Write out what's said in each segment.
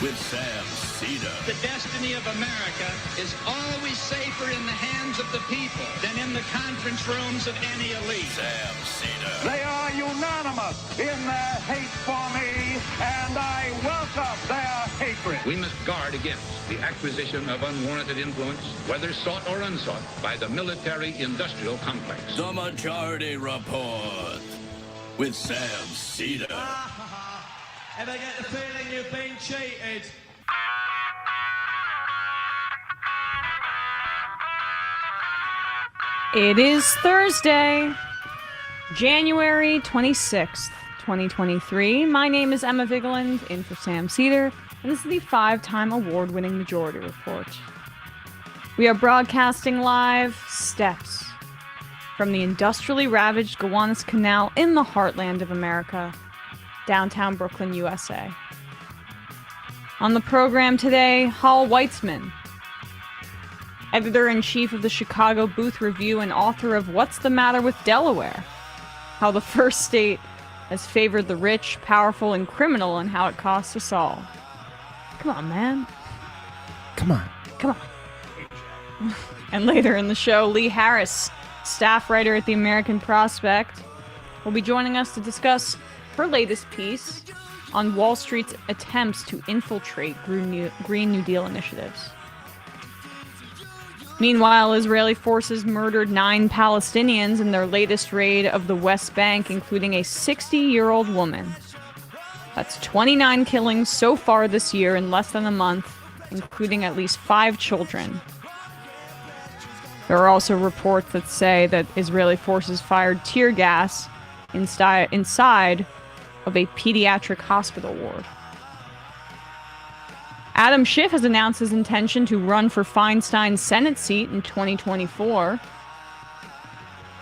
with Sam Seder. The destiny of America is always safer in the hands of the people than in the conference rooms of any elite. Sam Seder. They are unanimous in their hate for me, and I welcome their hatred. We must guard against the acquisition of unwarranted influence, whether sought or unsought, by the military-industrial complex. The Majority Report with Sam Seder. Ever get the feeling you've been cheated? It is Thursday, January 26th, 2023. My name is Emma Vigeland, in for Sam Seder, and this is the 5-time award-winning Majority Report. We are broadcasting live steps from the industrially ravaged Gowanus Canal in the heartland of America, downtown Brooklyn, USA. On the program today, Hal Weitzman, editor-in-chief of the Chicago Booth Review and author of What's the Matter with Delaware? How the First State has favored the rich, powerful, and criminal, and how it costs us all. Come on, man. Come on. Come on. And later in the show, Lee Harris, staff writer at the American Prospect, will be joining us to discuss her latest piece on Wall Street's attempts to infiltrate Green New Deal initiatives. Meanwhile, Israeli forces murdered 9 Palestinians in their latest raid of the West Bank, including a 60-year-old woman. That's 29 killings so far this year in less than a month, including at least 5 children. There are also reports that say that Israeli forces fired tear gas inside of a pediatric hospital ward. Adam Schiff has announced his intention to run for Feinstein's Senate seat in 2024.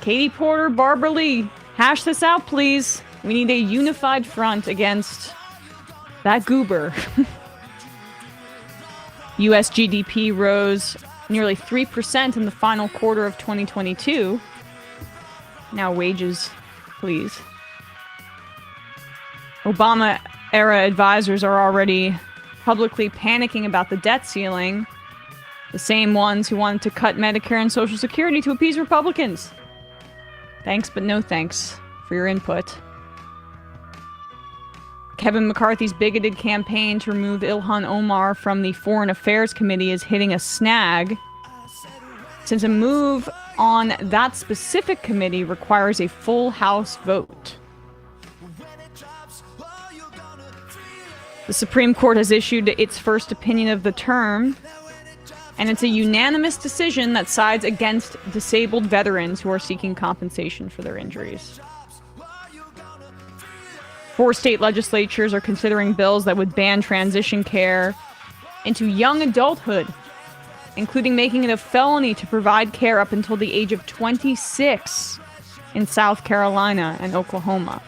Katie Porter, Barbara Lee, hash this out, please. We need a unified front against that goober. U.S. GDP rose nearly 3% in the final quarter of 2022. Now wages, please. Obama-era advisors are already publicly panicking about the debt ceiling. The same ones who wanted to cut Medicare and Social Security to appease Republicans. Thanks, but no thanks for your input. Kevin McCarthy's bigoted campaign to remove Ilhan Omar from the Foreign Affairs Committee is hitting a snag, since a move on that specific committee requires a full House vote. The Supreme Court has issued its first opinion of the term, and it's a unanimous decision that sides against disabled veterans who are seeking compensation for their injuries. 4 state legislatures are considering bills that would ban transition care into young adulthood, including making it a felony to provide care up until the age of 26 in South Carolina and Oklahoma.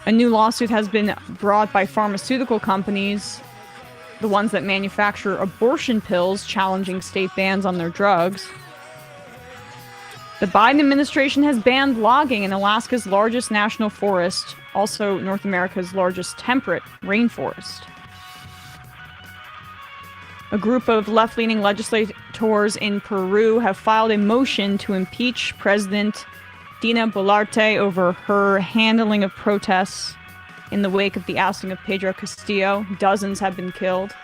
A new lawsuit has been brought by pharmaceutical companies, the ones that manufacture abortion pills, challenging state bans on their drugs. The Biden administration has banned logging in Alaska's largest national forest, also North America's largest temperate rainforest. A group of left-leaning legislators in Peru have filed a motion to impeach President Dina Boluarte over her handling of protests in the wake of the ousting of Pedro Castillo. Dozens have been killed.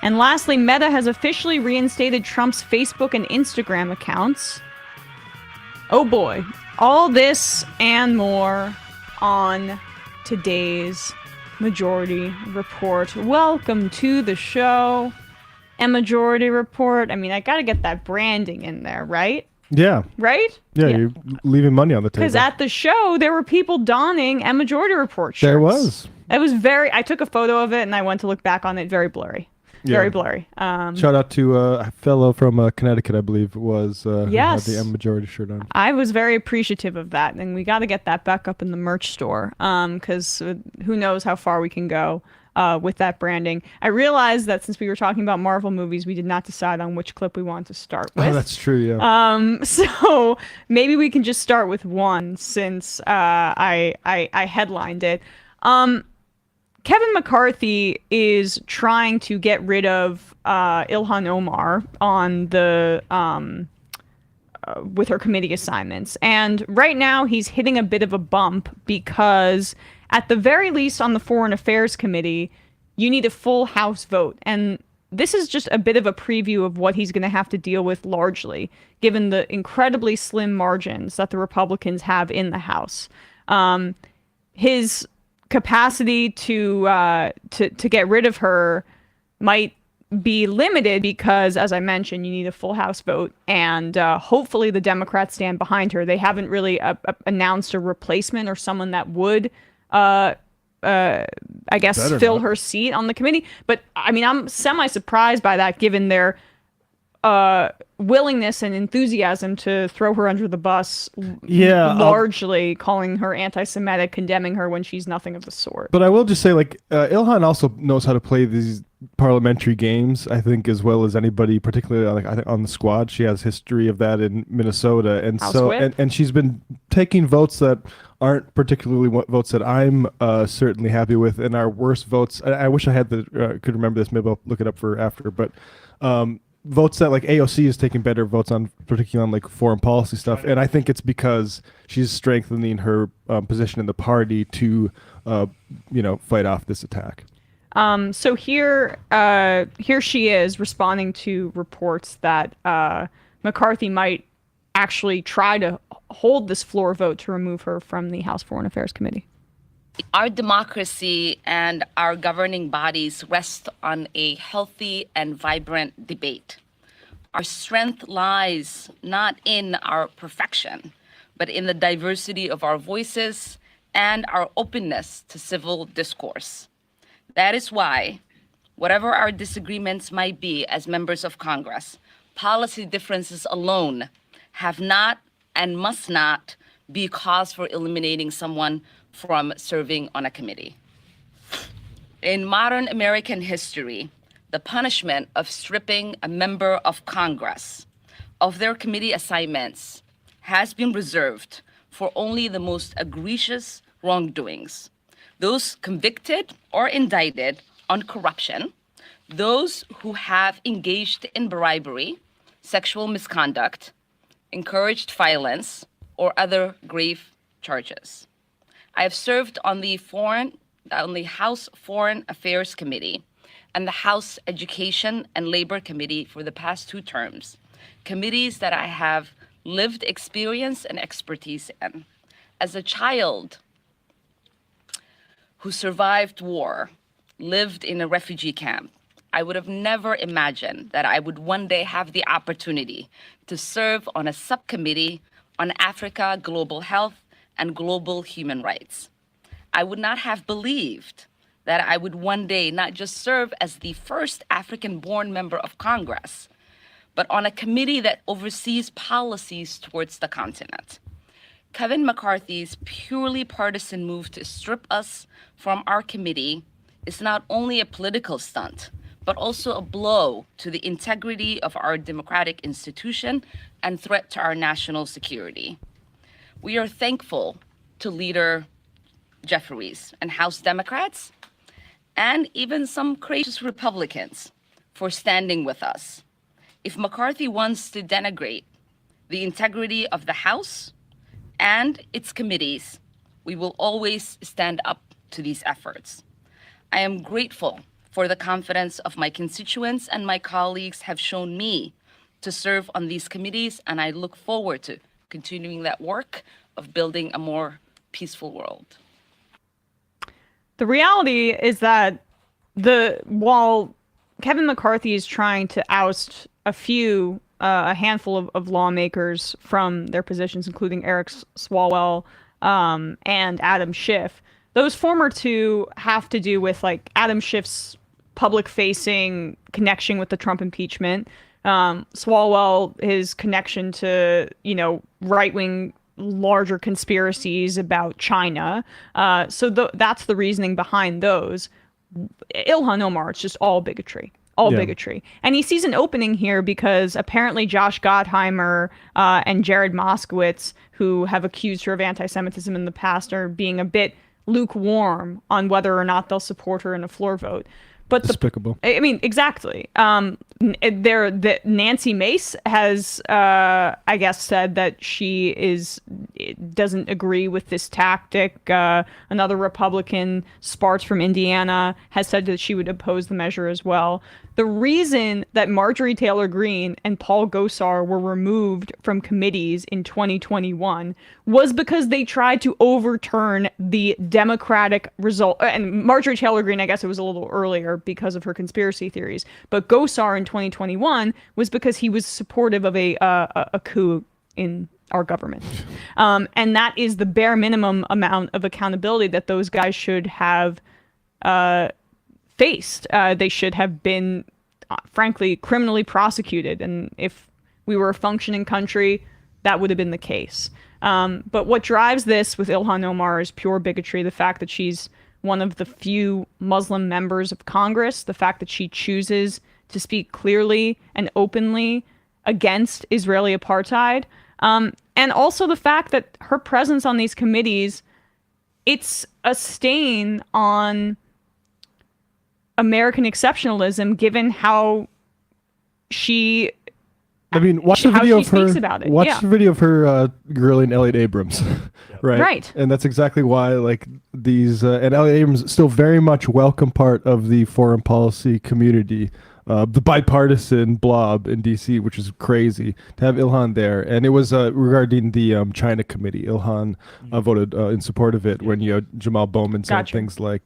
And lastly, Meta has officially reinstated Trump's Facebook and Instagram accounts. Oh boy. All this and more on today's Majority Report. Welcome to the show. A Majority Report. I mean, I gotta get that branding in there, right? Yeah. Right? Yeah, you're leaving money on the table. Because at the show, there were people donning a Majority Report shirts. There was. It was I took a photo of it and I went to look back on it. Very blurry. Yeah. Very blurry. Shout out to a fellow from Connecticut, I believe, was who had the M Majority shirt on. I was very appreciative of that. And we got to get that back up in the merch store. Because who knows how far we can go with that branding. I realized that since we were talking about Marvel movies, we did not decide on which clip we want to start with. Oh, that's true, yeah. So maybe we can just start with one since I headlined it. Kevin McCarthy is trying to get rid of Ilhan Omar on the with her committee assignments. And right now he's hitting a bit of a bump because at the very least on the Foreign Affairs Committee, you need a full House vote. And this is just a bit of a preview of what he's going to have to deal with largely, given the incredibly slim margins that the Republicans have in the House. His capacity to get rid of her might be limited because, as I mentioned, you need a full House vote, and hopefully the Democrats stand behind her. They haven't really announced a replacement or someone that would, I guess, fill her seat on the committee. But I mean, I'm semi-surprised by that, given their willingness and enthusiasm to throw her under the bus, largely calling her anti-Semitic, condemning her when she's nothing of the sort. But I will just say, like, Ilhan also knows how to play these parliamentary games, I think, as well as anybody, particularly like I think on the squad. She has history of that in Minnesota, and House so Whip. and she's been taking votes that aren't particularly votes that I'm certainly happy with, and our worst votes. I wish I had could remember this. Maybe I'll look it up for after, but. Votes that like AOC is taking better votes on, particularly on like foreign policy stuff, and I think it's because she's strengthening her position in the party to, fight off this attack. So here she is responding to reports that McCarthy might actually try to hold this floor vote to remove her from the House Foreign Affairs Committee. Our democracy and our governing bodies rest on a healthy and vibrant debate. Our strength lies not in our perfection, but in the diversity of our voices and our openness to civil discourse. That is why, whatever our disagreements might be as members of Congress, policy differences alone have not and must not be cause for eliminating someone from serving on a committee. In modern American history, the punishment of stripping a member of Congress of their committee assignments has been reserved for only the most egregious wrongdoings. Those convicted or indicted on corruption, those who have engaged in bribery, sexual misconduct, encouraged violence, or other grave charges. I have served on the House Foreign Affairs Committee and the House Education and Labor Committee for the past 2 terms, committees that I have lived experience and expertise in. As a child who survived war, lived in a refugee camp, I would have never imagined that I would one day have the opportunity to serve on a subcommittee on Africa, global health, and global human rights. I would not have believed that I would one day not just serve as the first African-born member of Congress, but on a committee that oversees policies towards the continent. Kevin McCarthy's purely partisan move to strip us from our committee is not only a political stunt, but also a blow to the integrity of our democratic institution and threat to our national security. We are thankful to Leader Jeffries and House Democrats, and even some courageous Republicans, for standing with us. If McCarthy wants to denigrate the integrity of the House and its committees, we will always stand up to these efforts. I am grateful for the confidence of my constituents and my colleagues have shown me to serve on these committees, and I look forward to continuing that work of building a more peaceful world. The reality is that while Kevin McCarthy is trying to oust a handful of lawmakers from their positions, including Eric Swalwell and Adam Schiff, those former two have to do with like Adam Schiff's public-facing connection with the Trump impeachment, Swalwell, his connection to, right-wing larger conspiracies about China. So that's the reasoning behind those. Ilhan Omar, it's just all bigotry. Bigotry. And he sees an opening here because apparently Josh Gottheimer and Jared Moskowitz, who have accused her of anti-Semitism in the past, are being a bit lukewarm on whether or not they'll support her in a floor vote. But Despicable. I mean, exactly. Nancy Mace has, I guess, said that she doesn't agree with this tactic. Another Republican, Sparks from Indiana, has said that she would oppose the measure as well. The reason that Marjorie Taylor Greene and Paul Gosar were removed from committees in 2021 was because they tried to overturn the Democratic result. And Marjorie Taylor Greene, I guess it was a little earlier because of her conspiracy theories. But Gosar in 2021 was because he was supportive of a coup in our government. And that is the bare minimum amount of accountability that those guys should have faced. They should have been, frankly, criminally prosecuted. And if we were a functioning country, that would have been the case. But what drives this with Ilhan Omar is pure bigotry. The fact that she's one of the few Muslim members of Congress, the fact that she chooses to speak clearly and openly against Israeli apartheid, and also the fact that her presence on these committees, it's a stain on American exceptionalism, given how she. I mean, watch the video of her. Watch the video of her grilling Elliot Abrams, right? Right. And that's exactly why, like, these and Elliot Abrams is still very much welcome part of the foreign policy community, the bipartisan blob in D.C., which is crazy to have Ilhan there. And it was regarding the China committee. Ilhan voted in support of it when Jamal Bowman said things like,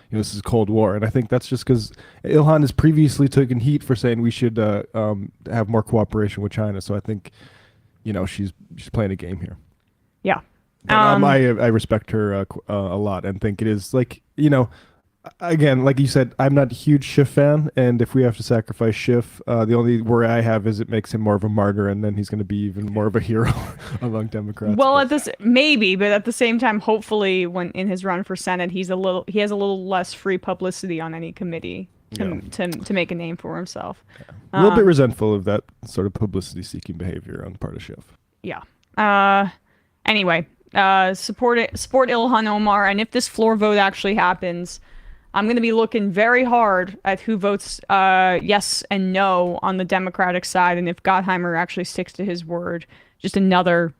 this is Cold War. And I think that's just because Ilhan has previously taken heat for saying we should have more cooperation with China. So I think, she's playing a game here. Yeah. I respect her a lot and think it is like, again, like you said, I'm not a huge Schiff fan, and if we have to sacrifice Schiff, the only worry I have is it makes him more of a martyr, and then he's going to be even more of a hero among Democrats. Well, but at the same time, hopefully, when in his run for Senate, he has a little less free publicity on any committee to make a name for himself. Yeah. A little bit resentful of that sort of publicity-seeking behavior on the part of Schiff. Yeah. Anyway, support Ilhan Omar, and if this floor vote actually happens, I'm going to be looking very hard at who votes yes and no on the Democratic side, and if Gottheimer actually sticks to his word. Just another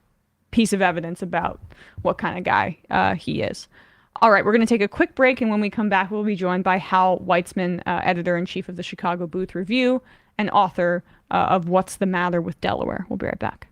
piece of evidence about what kind of guy he is. All right, we're going to take a quick break, and when we come back, we'll be joined by Hal Weitzman, editor-in-chief of the Chicago Booth Review and author of What's the Matter with Delaware. We'll be right back.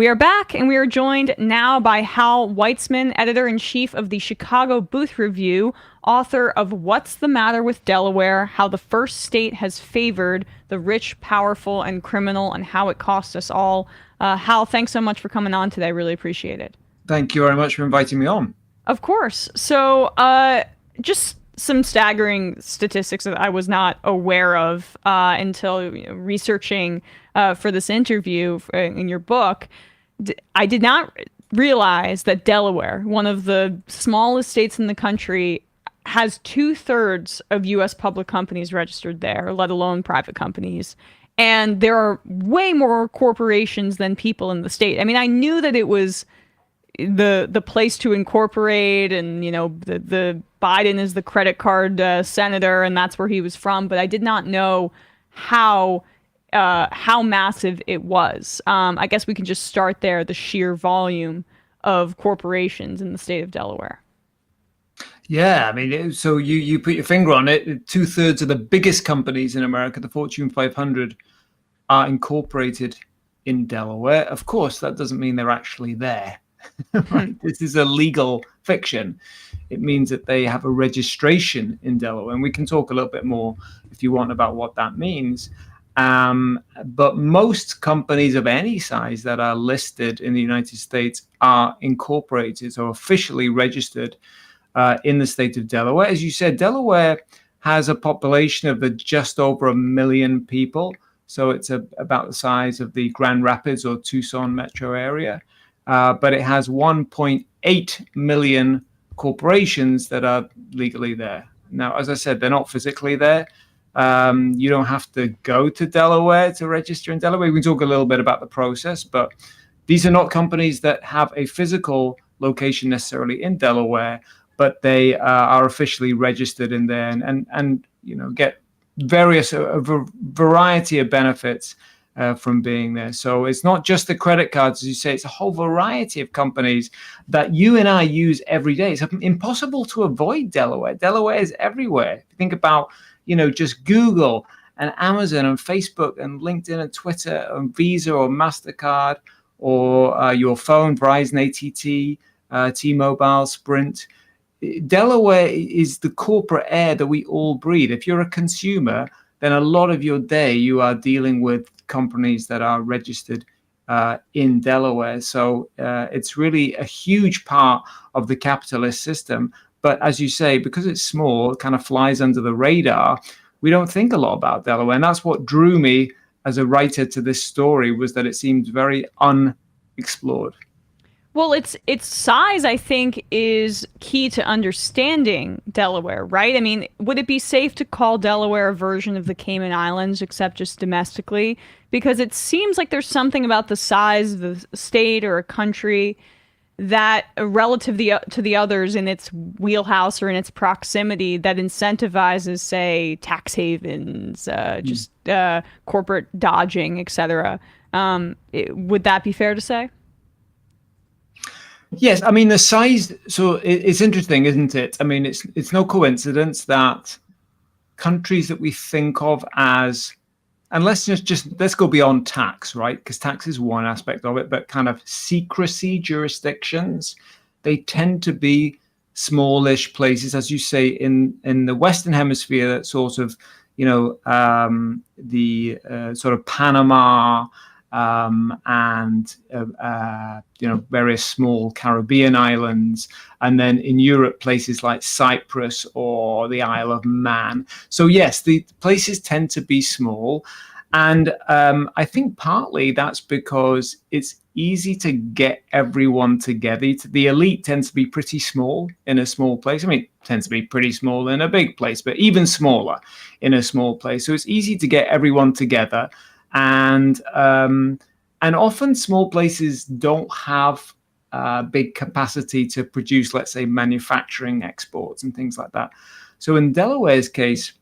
We are back, and we are joined now by Hal Weitzman, editor-in-chief of the Chicago Booth Review, author of What's the Matter with Delaware? How the First State Has Favored the Rich, Powerful, and Criminal, and How It Cost Us All. Hal, thanks so much for coming on today. Really appreciate it. Thank you very much for inviting me on. Of course. So, just some staggering statistics that I was not aware of until researching for this interview in your book. I did not realize that Delaware, one of the smallest states in the country, has 2/3 of U.S. public companies registered there, let alone private companies. And there are way more corporations than people in the state. I mean, I knew that it was the place to incorporate, and the Biden is the credit card senator, and that's where he was from. But I did not know how massive it was. I guess we can just start there, the sheer volume of corporations in the state of Delaware. Yeah, I mean, so you put your finger on it. 2/3 of the biggest companies in America, the Fortune 500, are incorporated in Delaware. Of course, that doesn't mean they're actually there. Right? This is a legal fiction. It means that they have a registration in Delaware. And we can talk a little bit more, if you want, about what that means. But most companies of any size that are listed in the United States are incorporated or officially registered in the state of Delaware. As you said, Delaware has a population of just over 1 million people. So it's about the size of the Grand Rapids or Tucson metro area. But it has 1.8 million corporations that are legally there. Now, as I said, they're not physically there. You don't have to go to Delaware to register in Delaware. We can talk a little bit about the process, but these are not companies that have a physical location necessarily in Delaware, but they are officially registered in there and get various a variety of benefits from being there. So it's not just the credit cards, as you say, it's a whole variety of companies that you and I use every day. It's impossible to avoid Delaware. Delaware is everywhere. If you think about, just Google and Amazon and Facebook and LinkedIn and Twitter and Visa or MasterCard or your phone, Verizon, AT&T, T-Mobile, Sprint. Delaware is the corporate air that we all breathe. If you're a consumer, then a lot of your day you are dealing with companies that are registered in Delaware. So it's really a huge part of the capitalist system. But as you say, because it's small, it kind of flies under the radar. We don't think a lot about Delaware. And that's what drew me as a writer to this story, was that it seemed very unexplored. Well, its size, I think, is key to understanding Delaware, right? I mean, would it be safe to call Delaware a version of the Cayman Islands, except just domestically? Because it seems like there's something about the size of the state or a country that, relative to the others in its wheelhouse or in its proximity, that incentivizes, say, tax havens, corporate dodging, etc. Would that be fair to say? Yes, I mean the size. So it's interesting, isn't it? I mean, it's no coincidence that countries that we think of as, and let's go beyond tax, right? Because tax is one aspect of it, but kind of secrecy jurisdictions, they tend to be smallish places, as you say, in the Western Hemisphere. That sort of, the sort of Panama. And various small Caribbean islands, and then in Europe places like Cyprus or the Isle of Man. So yes, the places tend to be small, and I think partly that's because it's easy to get everyone together. The elite tends to be pretty small in a small place. I mean, it tends to be pretty small in a big place, but even smaller in a small place. So it's easy to get everyone together. And often small places don't have big capacity to produce, let's say, manufacturing exports and things like that. So in Delaware's case,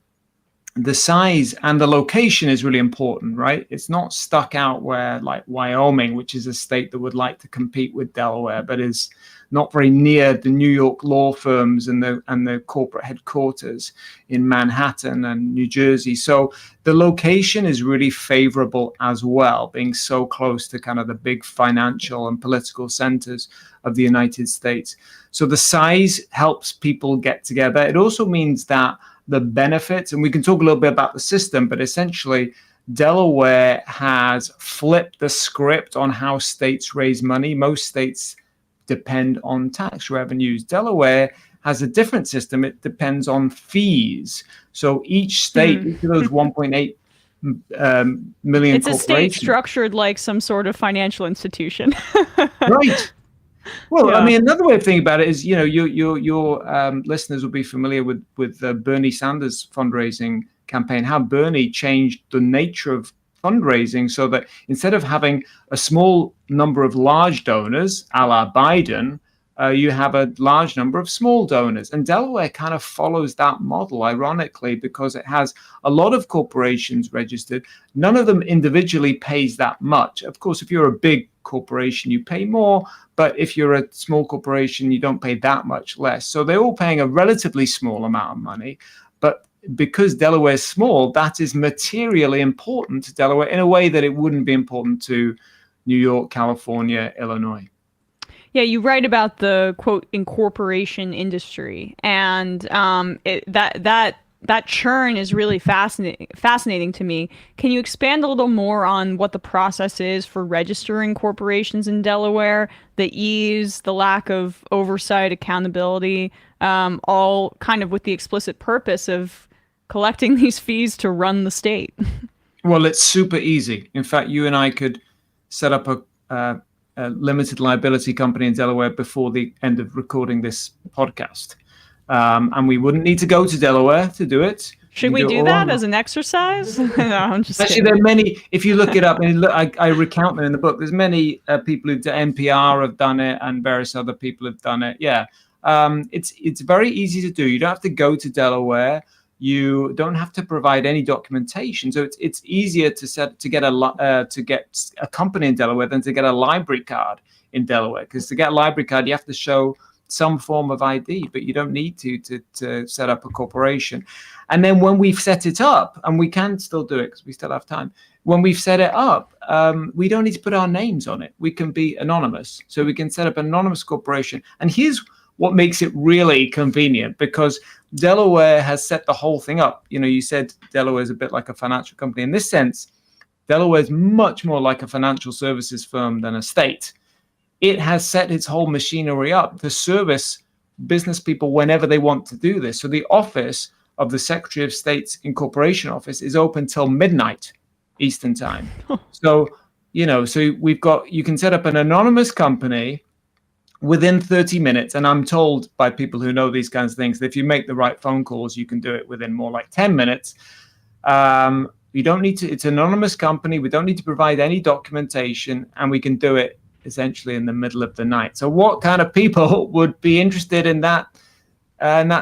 the size and the location is really important, right? It's not stuck out where like Wyoming, which is a state that would like to compete with Delaware, but is not very near the New York law firms and the corporate headquarters in Manhattan and New Jersey. So the location is really favorable as well, being so close to kind of the big financial and political centers of the United States. So the size helps people get together. It also means that the benefits, and we can talk a little bit about the system, but essentially Delaware has flipped the script on how states raise money. Most states depend on tax revenues. Delaware has a different system. It depends on fees. So each state, each of those 1.8 million it's a state structured like some sort of financial institution. Right. Well, Yeah. I mean, another way of thinking about it is, your listeners will be familiar with Bernie Sanders' fundraising campaign, how Bernie changed the nature of fundraising so that instead of having a small number of large donors, a la Biden, you have a large number of small donors. And Delaware kind of follows that model, ironically, because it has a lot of corporations registered. None of them individually pays that much. Of course, if you're a big corporation, you pay more. But if you're a small corporation, you don't pay that much less. So they're all paying a relatively small amount of money. But because Delaware is small, that is materially important to Delaware in a way that it wouldn't be important to New York, California, Illinois. Yeah, you write about the quote incorporation industry, and that churn is really fascinating to me. Can you expand a little more on what the process is for registering corporations in Delaware, the ease, the lack of oversight, accountability, all kind of with the explicit purpose of collecting these fees to run the state? Well, it's super easy. In fact, you and I could set up a limited liability company in Delaware before the end of recording this podcast. And we wouldn't need to go to Delaware to do it. Should we do that as an exercise? No, I'm just Actually, kidding. there are many. If you look it up, and I recount them in the book. There's many people who've done NPR have done it, and various other people have done it. Yeah, it's very easy to do. You don't have to go to Delaware. You don't have to provide any documentation. So it's easier to get a company in Delaware than to get a library card in Delaware. Because to get a library card, you have to show some form of ID, but you don't need to set up a corporation. And then when we've set it up, and we can still do it because we still have time, when we've set it up, we don't need to put our names on it. We can be anonymous. So we can set up an anonymous corporation. And here's what makes it really convenient, because Delaware has set the whole thing up. You said Delaware is a bit like a financial company. In this sense, Delaware is much more like a financial services firm than a state. It has set its whole machinery up to service business people whenever they want to do this. So the office of the Secretary of State's Incorporation Office is open till midnight Eastern time. So, you can set up an anonymous company within 30 minutes. And I'm told by people who know these kinds of things that if you make the right phone calls, you can do it within more like 10 minutes. You don't need to, it's an anonymous company. We don't need to provide any documentation, and we can do it essentially in the middle of the night. So what kind of people would be interested in that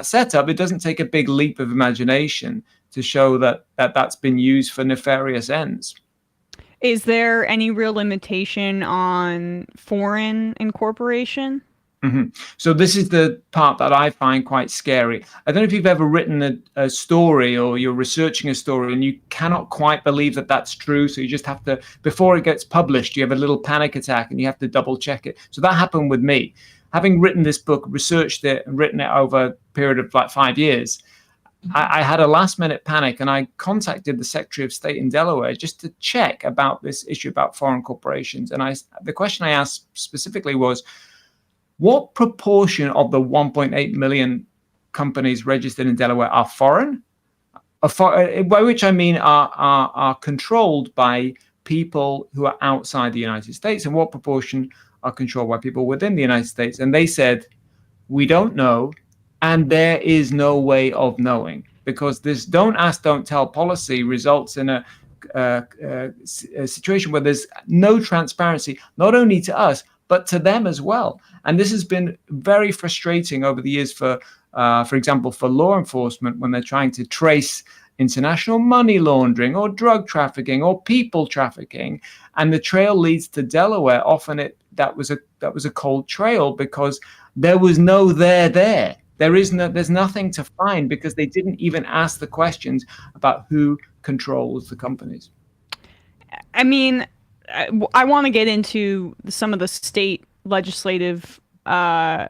setup? It doesn't take a big leap of imagination to show that's been used for nefarious ends. Is there any real limitation on foreign incorporation? Mm-hmm. So this is the part that I find quite scary. I don't know if you've ever written a story, or you're researching a story and you cannot quite believe that that's true. So you just have to, before it gets published, you have a little panic attack and you have to double check it. So that happened with me. Having written this book, researched it and written it over a period of like 5 years, I had a last minute panic, and I contacted the Secretary of State in Delaware just to check about this issue about foreign corporations. And the question I asked specifically was, what proportion of the 1.8 million companies registered in Delaware are foreign? By which I mean are controlled by people who are outside the United States, and what proportion are controlled by people within the United States? And they said, we don't know. And there is no way of knowing, because this don't ask, don't tell policy results in a situation where there's no transparency, not only to us, but to them as well. And this has been very frustrating over the years for example, for law enforcement when they're trying to trace international money laundering or drug trafficking or people trafficking, and the trail leads to Delaware. Often that was a cold trail because there was no there. There's nothing to find because they didn't even ask the questions about who controls the companies. I mean, I want to get into some of the state legislative, the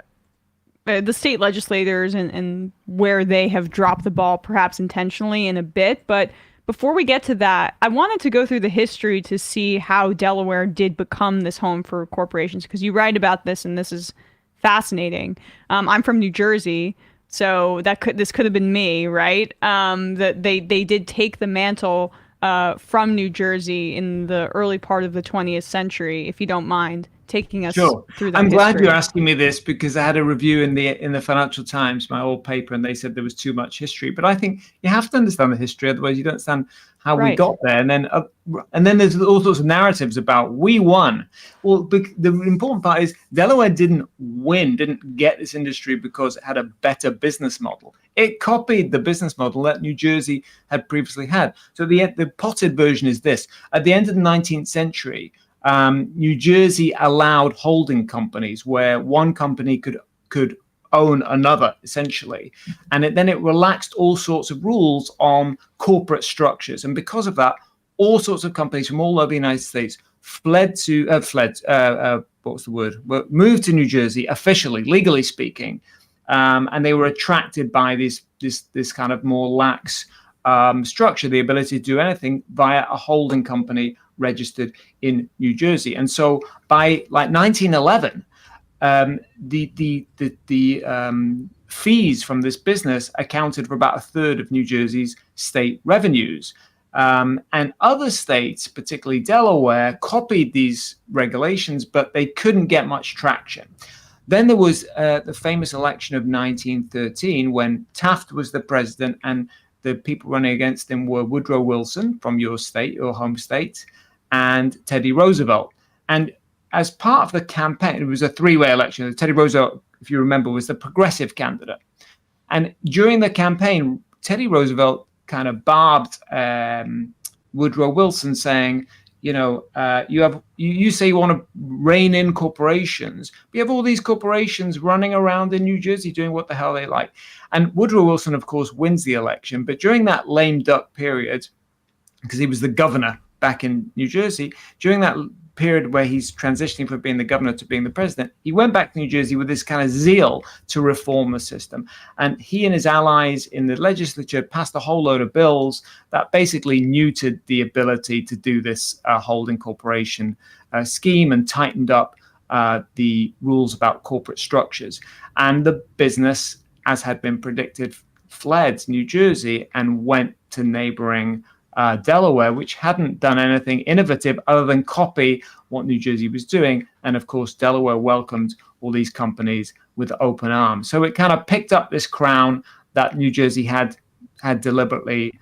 state legislators and where they have dropped the ball, perhaps intentionally, in a bit. But before we get to that, I wanted to go through the history to see how Delaware did become this home for corporations, because you write about this, and this is fascinating. I'm from New Jersey, so this could have been me, right? That they did take the mantle from New Jersey in the early part of the 20th century, if you don't mind taking us through that. I'm history. glad you're asking me this, because I had a review in the Financial Times, my old paper, and they said there was too much history. But I think you have to understand the history, otherwise you don't understand how we got there. And then there's all sorts of narratives about we won. Well, the important part is Delaware didn't get this industry because it had a better business model. It copied the business model that New Jersey had previously had. So the potted version is this: at the end of the 19th century, New Jersey allowed holding companies where one company could own another, essentially. And then it relaxed all sorts of rules on corporate structures. And because of that, all sorts of companies from all over the United States moved to New Jersey, officially, legally speaking. And they were attracted by this kind of more lax structure, the ability to do anything via a holding company registered in New Jersey. And so by 1911, the fees from this business accounted for about a third of New Jersey's state revenues. And other states, particularly Delaware, copied these regulations, but they couldn't get much traction. Then there was the famous election of 1913, when Taft was the president, and the people running against him were Woodrow Wilson from your home state, and Teddy Roosevelt. And as part of the campaign, it was a three-way election. Teddy Roosevelt, if you remember, was the progressive candidate. And during the campaign, Teddy Roosevelt kind of barbed Woodrow Wilson, saying, you say you want to rein in corporations, but you have all these corporations running around in New Jersey doing what the hell they like. And Woodrow Wilson, of course, wins the election. But during that lame duck period, because he was the governor back in New Jersey, during that period where he's transitioning from being the governor to being the president, he went back to New Jersey with this kind of zeal to reform the system. And he and his allies in the legislature passed a whole load of bills that basically neutered the ability to do this holding corporation scheme and tightened up the rules about corporate structures. And the business, as had been predicted, fled New Jersey and went to neighboring Delaware, which hadn't done anything innovative other than copy what New Jersey was doing. And of course, Delaware welcomed all these companies with open arms. So it kind of picked up this crown that New Jersey had deliberately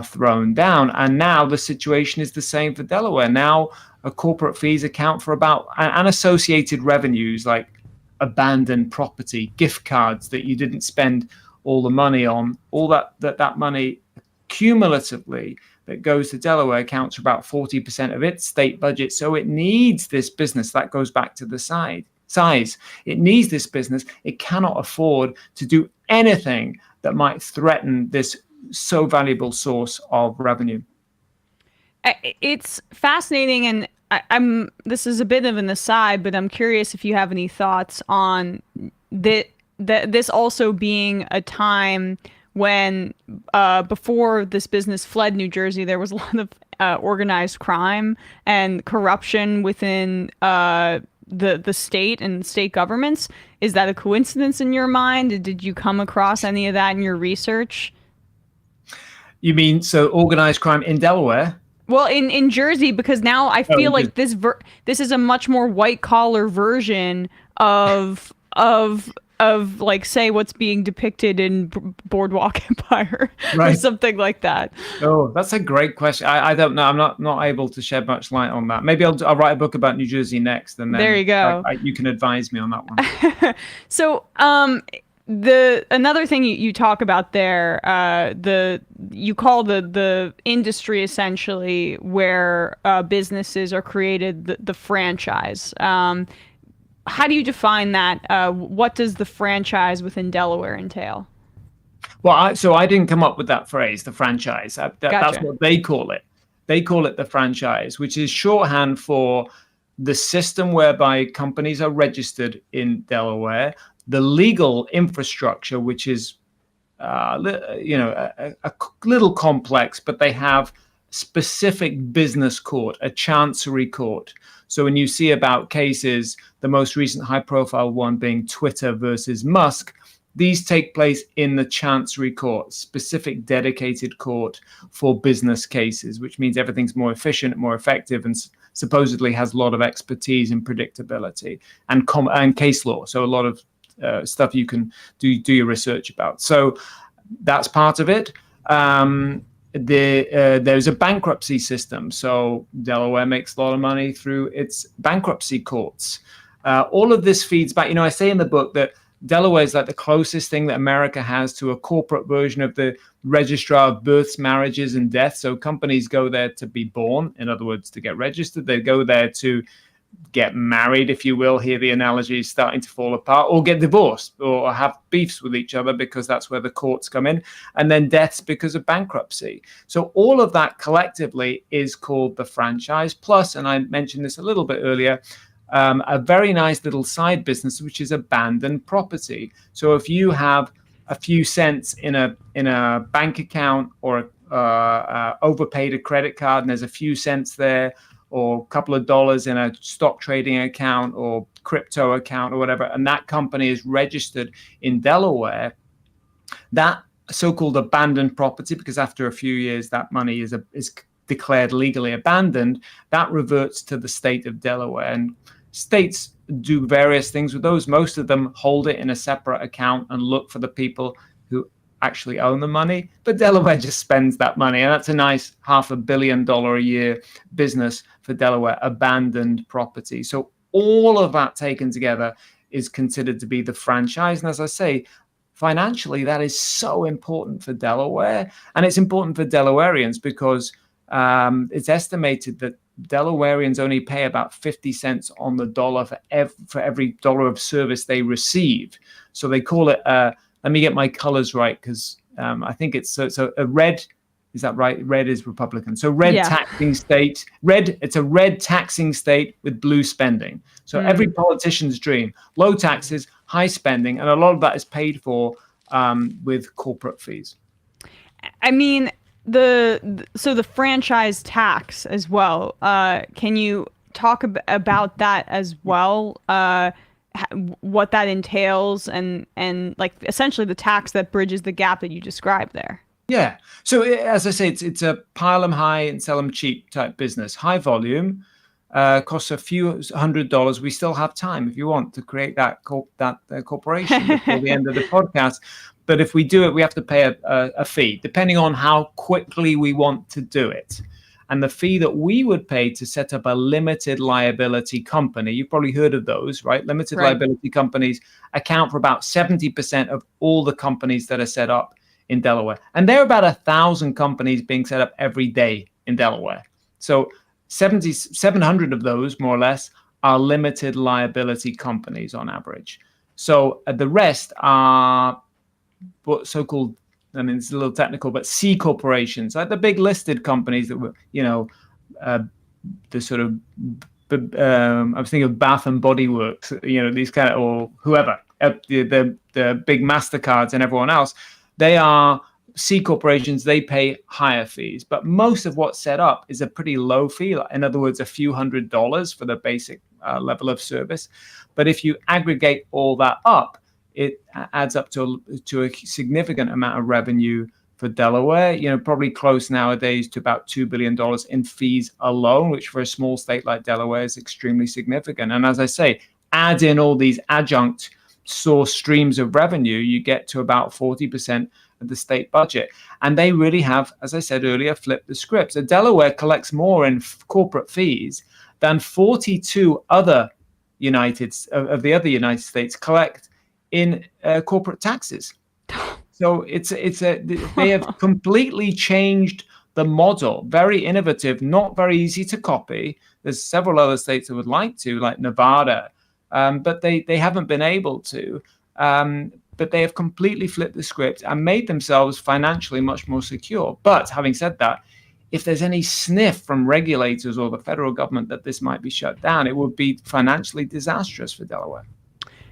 thrown down. And now the situation is the same for Delaware. Now corporate fees account for about unassociated revenues like abandoned property, gift cards that you didn't spend all the money on, all that money cumulatively that goes to Delaware accounts for about 40% of its state budget. So it needs this business. That goes back to the size. It needs this business. It cannot afford to do anything that might threaten this so valuable source of revenue. It's fascinating, and this is a bit of an aside, but I'm curious if you have any thoughts on this also being a time when before this business fled New Jersey, there was a lot of organized crime and corruption within the state and state governments. Is that a coincidence in your mind? Did you come across any of that in your research? You mean so organized crime in Delaware? Well, in Jersey, because now I feel like this is a much more white collar version of like, say, what's being depicted in Boardwalk Empire, right, or something like that. Oh, that's a great question. I don't know. I'm not able to shed much light on that. Maybe I'll write a book about New Jersey next, and then there you go. You can advise me on that one. So another thing you talk about there, you call the industry essentially where businesses are created the franchise. How do you define that? What does the franchise within Delaware entail? Well, I didn't come up with that phrase, the franchise. That's what they call it. They call it the franchise, which is shorthand for the system whereby companies are registered in Delaware, the legal infrastructure, which is, a little complex, but they have specific business court, a chancery court. So when you see about cases, the most recent high-profile one being Twitter versus Musk, these take place in the Chancery Court, specific dedicated court for business cases, which means everything's more efficient, more effective, and supposedly has a lot of expertise in predictability and case law. So a lot of stuff you can do your research about. So that's part of it. There's a bankruptcy system. So Delaware makes a lot of money through its bankruptcy courts. All of this feeds back. I say in the book that Delaware is like the closest thing that America has to a corporate version of the registrar of births, marriages, and deaths. So companies go there to be born, in other words, to get registered. They go there to get married, if you will. Here the analogy is starting to fall apart, or get divorced, or have beefs with each other, because that's where the courts come in, and then deaths because of bankruptcy. So all of that collectively is called the franchise. Plus, and I mentioned this a little bit earlier, a very nice little side business, which is abandoned property. So if you have a few cents in a bank account, or overpaid a credit card and there's a few cents there, or a couple of dollars in a stock trading account or crypto account or whatever, and that company is registered in Delaware, that so-called abandoned property, because after a few years that money is declared legally abandoned, that reverts to the state of Delaware. And states do various things with those. Most of them hold it in a separate account and look for the people who actually own the money, but Delaware just spends that money, and that's a nice $500 million a year business for Delaware, abandoned property. So all of that taken together is considered to be the franchise. And as I say, financially, that is so important for Delaware, and it's important for Delawareans because it's estimated that Delawareans only pay about 50 cents on the dollar for every dollar of service they receive. So they call it let me get my colors right, because I think it's so a red. Is that right? Red is Republican. So red taxing state. It's a red taxing state with blue spending. So every politician's dream: low taxes, high spending, and a lot of that is paid for with corporate fees. I mean, the franchise tax as well. Can you talk about that as well? What that entails, and like essentially the tax that bridges the gap that you described there. Yeah. So as I say, it's a pile them high and sell them cheap type business. High volume, costs a few $100. We still have time if you want to create that corporation before the end of the podcast. But if we do it, we have to pay a fee, depending on how quickly we want to do it. And the fee that we would pay to set up a limited liability company, you've probably heard of those, right? Limited liability companies account for about 70% of all the companies that are set up in Delaware. And there are about 1,000 companies being set up every day in Delaware. So 700 of those, more or less, are limited liability companies on average. So the rest are what so-called, I mean, it's a little technical, but C corporations, like the big listed companies that were, the sort of, I was thinking of Bath and Body Works, these kind of, or whoever, the big MasterCards and everyone else, they are C corporations. They pay higher fees, but most of what's set up is a pretty low fee. In other words, a few $100s for the basic level of service. But if you aggregate all that up, it adds up to a significant amount of revenue for Delaware, probably close nowadays to about $2 billion in fees alone, which for a small state like Delaware is extremely significant. And as I say, add in all these adjunct source streams of revenue, you get to about 40% of the state budget. And they really have, as I said earlier, flipped the script. So Delaware collects more in corporate fees than 42 other United States collect in corporate taxes. So they have completely changed the model. Very innovative, not very easy to copy. There's several other states that would like to, like Nevada, but they haven't been able to. But they have completely flipped the script and made themselves financially much more secure. But having said that, if there's any sniff from regulators or the federal government that this might be shut down, it would be financially disastrous for Delaware.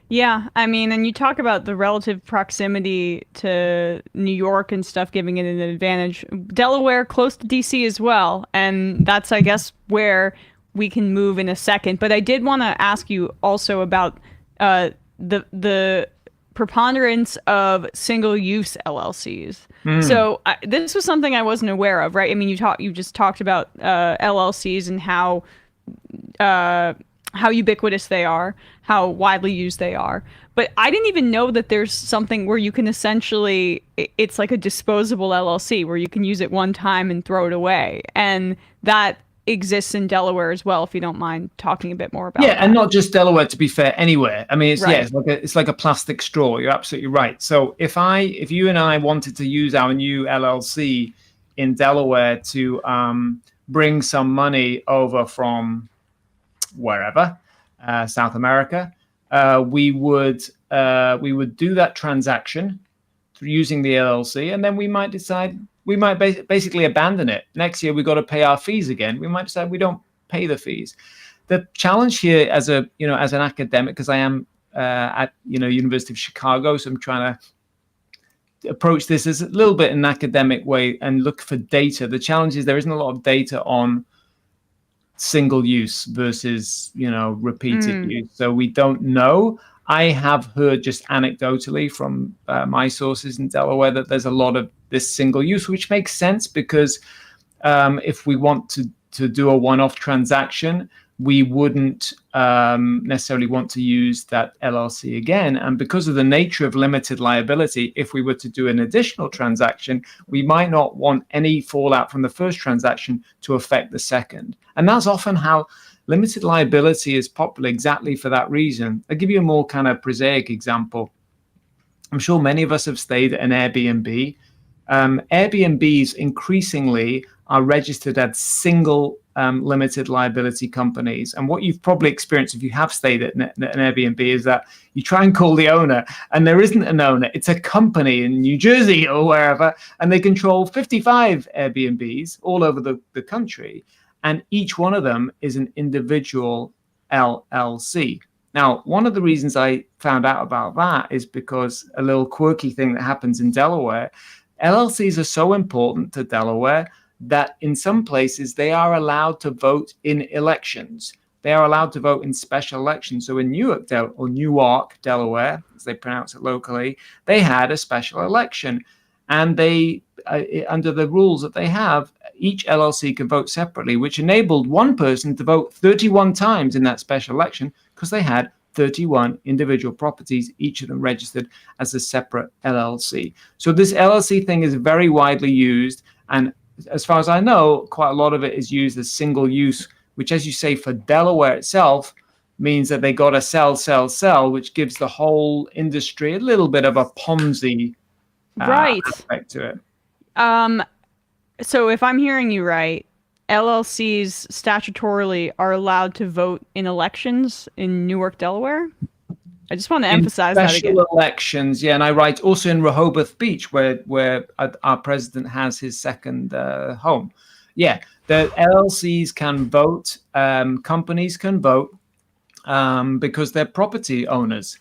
Yeah, I mean, and you talk about the relative proximity to New York and stuff giving it an advantage. Delaware close to DC as well, and that's, I guess, where we can move in a second. But I did want to ask you also about the preponderance of single-use LLCs. So this was something I wasn't aware of, right? I mean, you just talked about LLCs and how ubiquitous they are, how widely used they are. But I didn't even know that there's something where you can essentially, it's like a disposable LLC where you can use it one time and throw it away. And that exists in Delaware as well, if you don't mind talking a bit more about that. And not just Delaware, to be fair, anywhere. I mean, Right. it's like a plastic straw. You're absolutely right. So if you and I wanted to use our new LLC in Delaware to bring some money over from wherever, South America, we would do that transaction through using the LLC, and then we might decide we might basically abandon it. Next year we got to pay our fees again. We might decide we don't pay the fees. The challenge here, as an academic, because I am at University of Chicago, so I'm trying to approach this as a little bit in an academic way and look for data. The challenge is there isn't a lot of data on single use versus repeated use, so we don't know. I have heard just anecdotally from my sources in Delaware that there's a lot of this single use, which makes sense because if we want to do a one-off transaction, we wouldn't necessarily want to use that LLC again. And because of the nature of limited liability, if we were to do an additional transaction, we might not want any fallout from the first transaction to affect the second. And that's often how limited liability is popular, exactly for that reason. I'll give you a more kind of prosaic example. I'm sure many of us have stayed at an Airbnb. Airbnbs increasingly are registered as single limited liability companies. And what you've probably experienced if you have stayed at an Airbnb is that you try and call the owner and there isn't an owner. It's a company in New Jersey or wherever, and they control 55 Airbnbs all over the country. And each one of them is an individual LLC. Now, one of the reasons I found out about that is because a little quirky thing that happens in Delaware, LLCs are so important to Delaware that in some places they are allowed to vote in elections. They are allowed to vote in special elections. So in Newark, Delaware, as they pronounce it locally, they had a special election. And they, under the rules that they have, each LLC can vote separately, which enabled one person to vote 31 times in that special election because they had 31 individual properties, each of them registered as a separate LLC. So this LLC thing is very widely used. And as far as I know, quite a lot of it is used as single use, which, as you say, for Delaware itself, means that they got to sell, which gives the whole industry a little bit of a Ponzi aspect to it. So if I'm hearing you right, LLCs statutorily are allowed to vote in elections in Newark, Delaware? I just want to emphasize that again. Special elections, yeah, and I write also in Rehoboth Beach, where our president has his second home. Yeah, the LLCs can vote, companies can vote because they're property owners.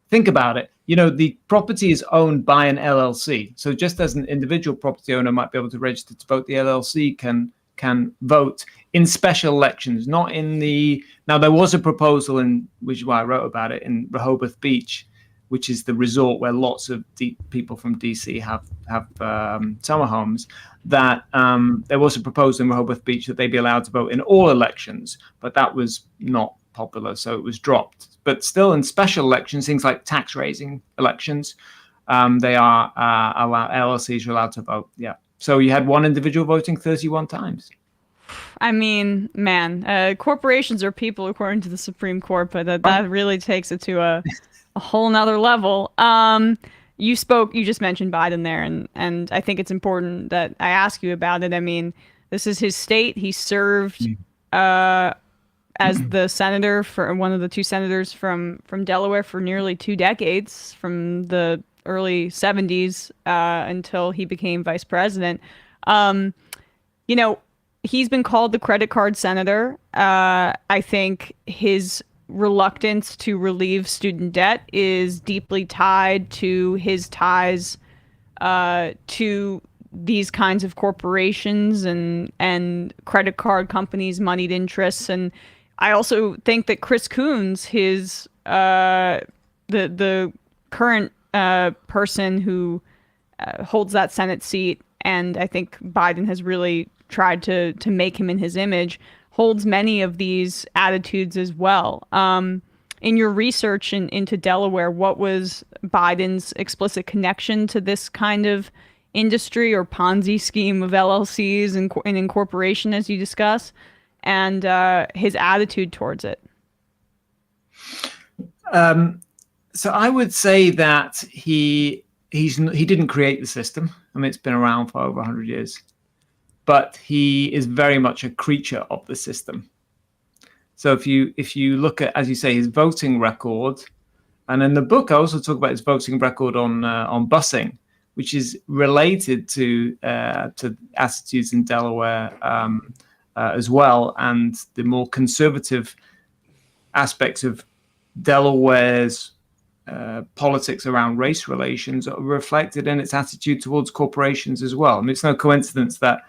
Think about it. The property is owned by an LLC. So just as an individual property owner might be able to register to vote, the LLC can vote in special elections, not in the... Now, there was a proposal, which is why I wrote about it, in Rehoboth Beach, which is the resort where lots of people from DC have summer homes, that there was a proposal in Rehoboth Beach that they be allowed to vote in all elections, but that was not popular, so it was dropped. But still, in special elections, things like tax raising elections, they are allowed. LLCs are allowed to vote. Yeah. So you had one individual voting 31 times. I mean, man, corporations are people according to the Supreme Court, but that really takes it to a whole nother level. You just mentioned Biden there, and I think it's important that I ask you about it. I mean, this is his state. He served as the senator for one of the two senators from Delaware for nearly 2 decades, from the early 70s until he became vice president. You know, he's been called the credit card senator. I think his reluctance to relieve student debt is deeply tied to his ties to these kinds of corporations and credit card companies' moneyed interests. And I also think that Chris Coons, his the current person who holds that Senate seat, and I think Biden has really tried to make him in his image, holds many of these attitudes as well. In your research into Delaware, what was Biden's explicit connection to this kind of industry or Ponzi scheme of LLCs and incorporation, as you discuss, and his attitude towards it? So I would say that he didn't create the system. I mean, it's been around for over 100 years. But he is very much a creature of the system. So if you look at, as you say, his voting record, and in the book I also talk about his voting record on busing, which is related to attitudes in Delaware as well, and the more conservative aspects of Delaware's politics around race relations are reflected in its attitude towards corporations as well. I mean, it's no coincidence that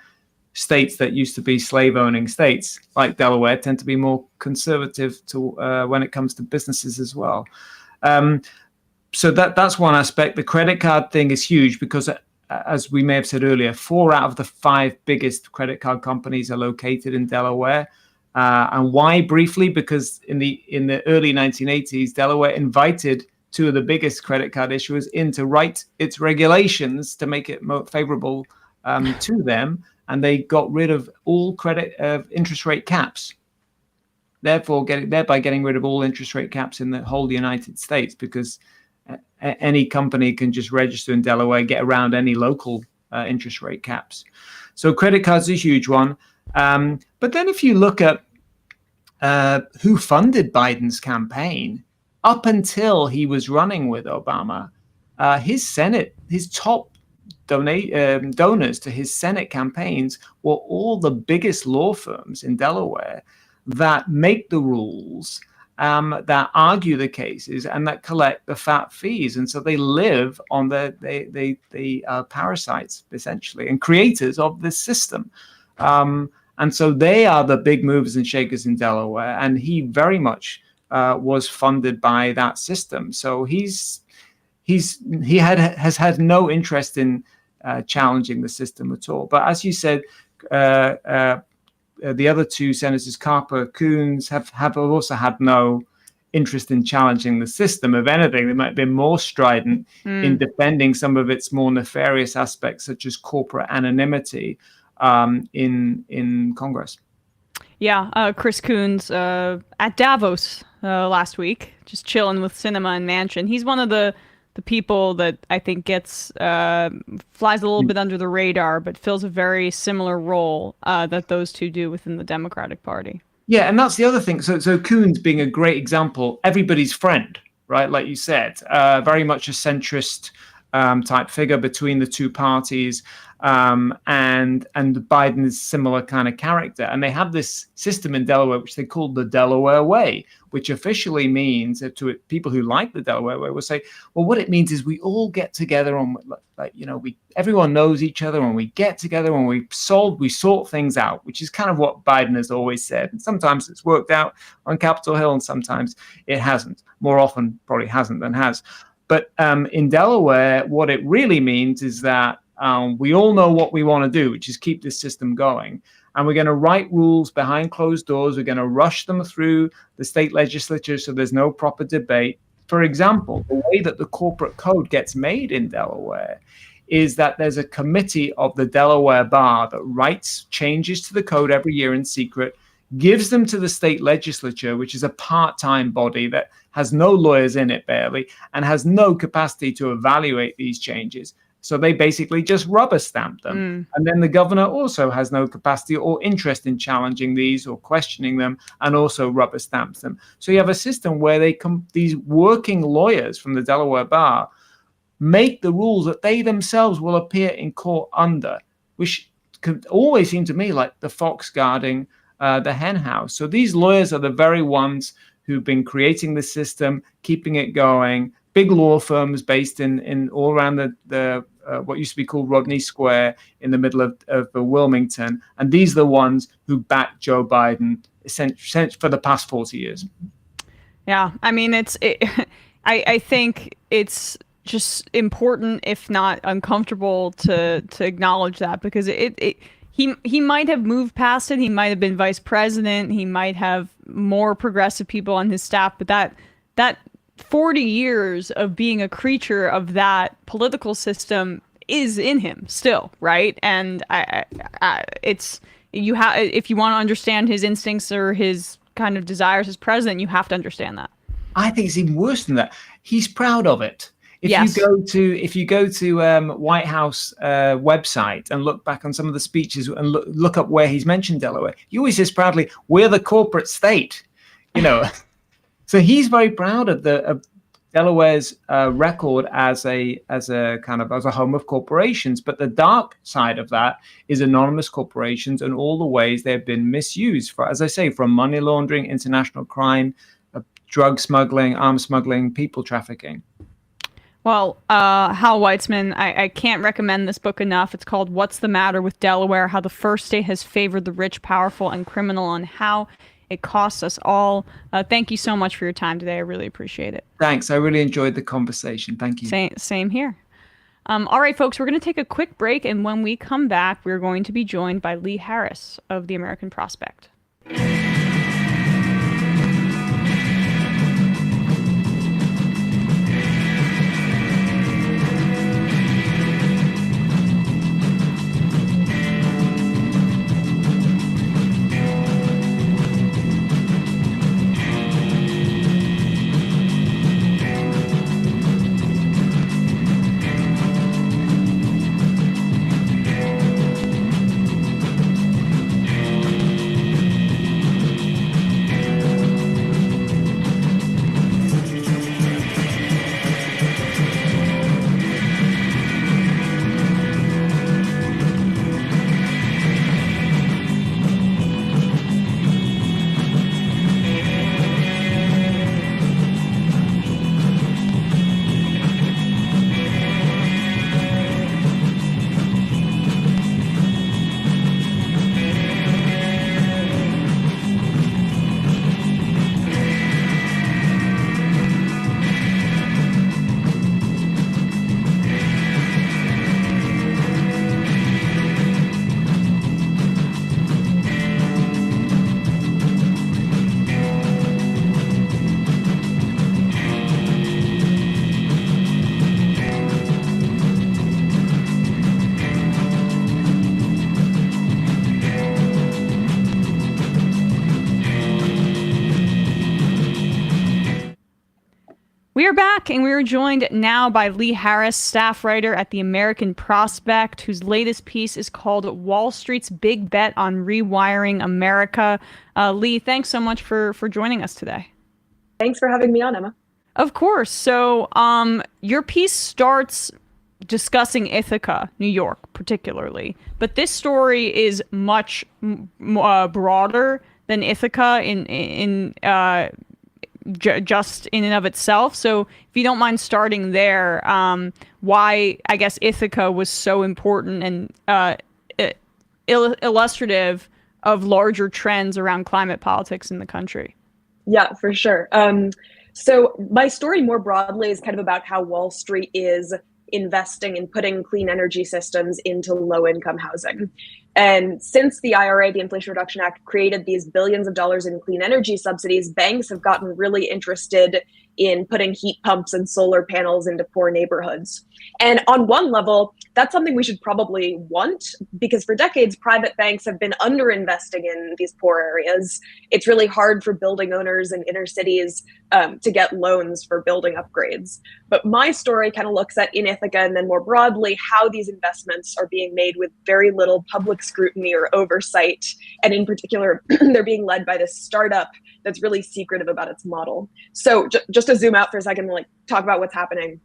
states that used to be slave-owning states, like Delaware, tend to be more conservative to when it comes to businesses as well. So that's one aspect. The credit card thing is huge because, as we may have said earlier, 4 out of the 5 biggest credit card companies are located in Delaware. And why? Briefly, because in the early 1980s, Delaware invited 2 of the biggest credit card issuers in to write its regulations to make it more favorable to them. And they got rid of all interest rate caps, thereby getting rid of all interest rate caps in the whole United States, because any company can just register in Delaware, get around any local interest rate caps. So credit cards are a huge one. But then if you look at who funded Biden's campaign, up until he was running with Obama, his top donors to his Senate campaigns were all the biggest law firms in Delaware that make the rules, that argue the cases, and that collect the fat fees. And so they live on they parasites, essentially, and creators of this system. And so they are the big movers and shakers in Delaware. And he very much was funded by that system. So he has had no interest in challenging the system at all. But as you said, the other 2 senators, Carper, Coons, have also had no interest in challenging the system. If anything, they might have been more strident in defending some of its more nefarious aspects, such as corporate anonymity in Congress. Yeah, Chris Coons at Davos last week, just chilling with Cinema and Manchin. He's one of the people that I think gets flies a little bit under the radar, but fills a very similar role that those two do within the Democratic Party. Yeah, and that's the other thing. So Coons being a great example, everybody's friend, right? Like you said, very much a centrist type figure between the 2 parties. And Biden is similar kind of character. And they have this system in Delaware, which they call the Delaware Way, which officially means to people who like the Delaware Way will say, well, what it means is we all get together on, everyone knows each other, and we get together and we sort things out, which is kind of what Biden has always said. And sometimes it's worked out on Capitol Hill and sometimes it hasn't. More often probably hasn't than has. But in Delaware, what it really means is that we all know what we want to do, which is keep this system going. And we're going to write rules behind closed doors. We're going to rush them through the state legislature so there's no proper debate. For example, the way that the corporate code gets made in Delaware is that there's a committee of the Delaware Bar that writes changes to the code every year in secret, gives them to the state legislature, which is a part-time body that has no lawyers in it barely and has no capacity to evaluate these changes. So they basically just rubber stamp them. And then the governor also has no capacity or interest in challenging these or questioning them, and also rubber stamps them. So you have a system where these working lawyers from the Delaware bar make the rules that they themselves will appear in court under, which could always seem to me like the fox guarding the hen house. So these lawyers are the very ones who've been creating the system, keeping it going. Big law firms based in all around the what used to be called Rodney Square in the middle of Wilmington. And these are the ones who backed Joe Biden for the past 40 years. Yeah, I mean, I think it's just important, if not uncomfortable, to acknowledge that, because he might have moved past it. He might have been vice president. He might have more progressive people on his staff, but that 40 years of being a creature of that political system is in him still, right? And if you want to understand his instincts or his kind of desires as president, you have to understand that. I think it's even worse than that. He's proud of it. If you go to White House website and look back on some of the speeches and look up where he's mentioned Delaware, he always says proudly, "We're the corporate state," you know. So he's very proud of Delaware's record as a home of corporations. But the dark side of that is anonymous corporations and all the ways they've been misused for, as I say, from money laundering, international crime, drug smuggling, arms smuggling, people trafficking. Well, Hal Weitzman, I can't recommend this book enough. It's called What's the Matter with Delaware? How the First State Has Favored the Rich, Powerful, and Criminal, and How It Costs Us All. Thank you so much for your time today. I really appreciate it. Thanks. I really enjoyed the conversation. Thank you. Same here. All right, folks, we're going to take a quick break, and when we come back, we're going to be joined by Lee Harris of the American Prospect. We are back, and we are joined now by Lee Harris, staff writer at the American Prospect, whose latest piece is called Wall Street's Big Bet on Rewiring America. Lee, thanks so much for joining us today. Thanks for having me on, Emma. Of course. So your piece starts discussing Ithaca, New York, particularly. But this story is much broader than Ithaca just in and of itself. So if you don't mind starting there, why, I guess, Ithaca was so important and illustrative of larger trends around climate politics in the country. Yeah, for sure. So my story more broadly is kind of about how Wall Street is investing and putting clean energy systems into low-income housing. And since the IRA, the Inflation Reduction Act, created these billions of dollars in clean energy subsidies, banks have gotten really interested in putting heat pumps and solar panels into poor neighborhoods. And on one level, that's something we should probably want, because for decades, private banks have been underinvesting in these poor areas. It's really hard for building owners in inner cities to get loans for building upgrades. But my story kind of looks at in Ithaca and then more broadly how these investments are being made with very little public scrutiny or oversight. And in particular, they're being led by this startup that's really secretive about its model. So just to zoom out for a second and like talk about what's happening.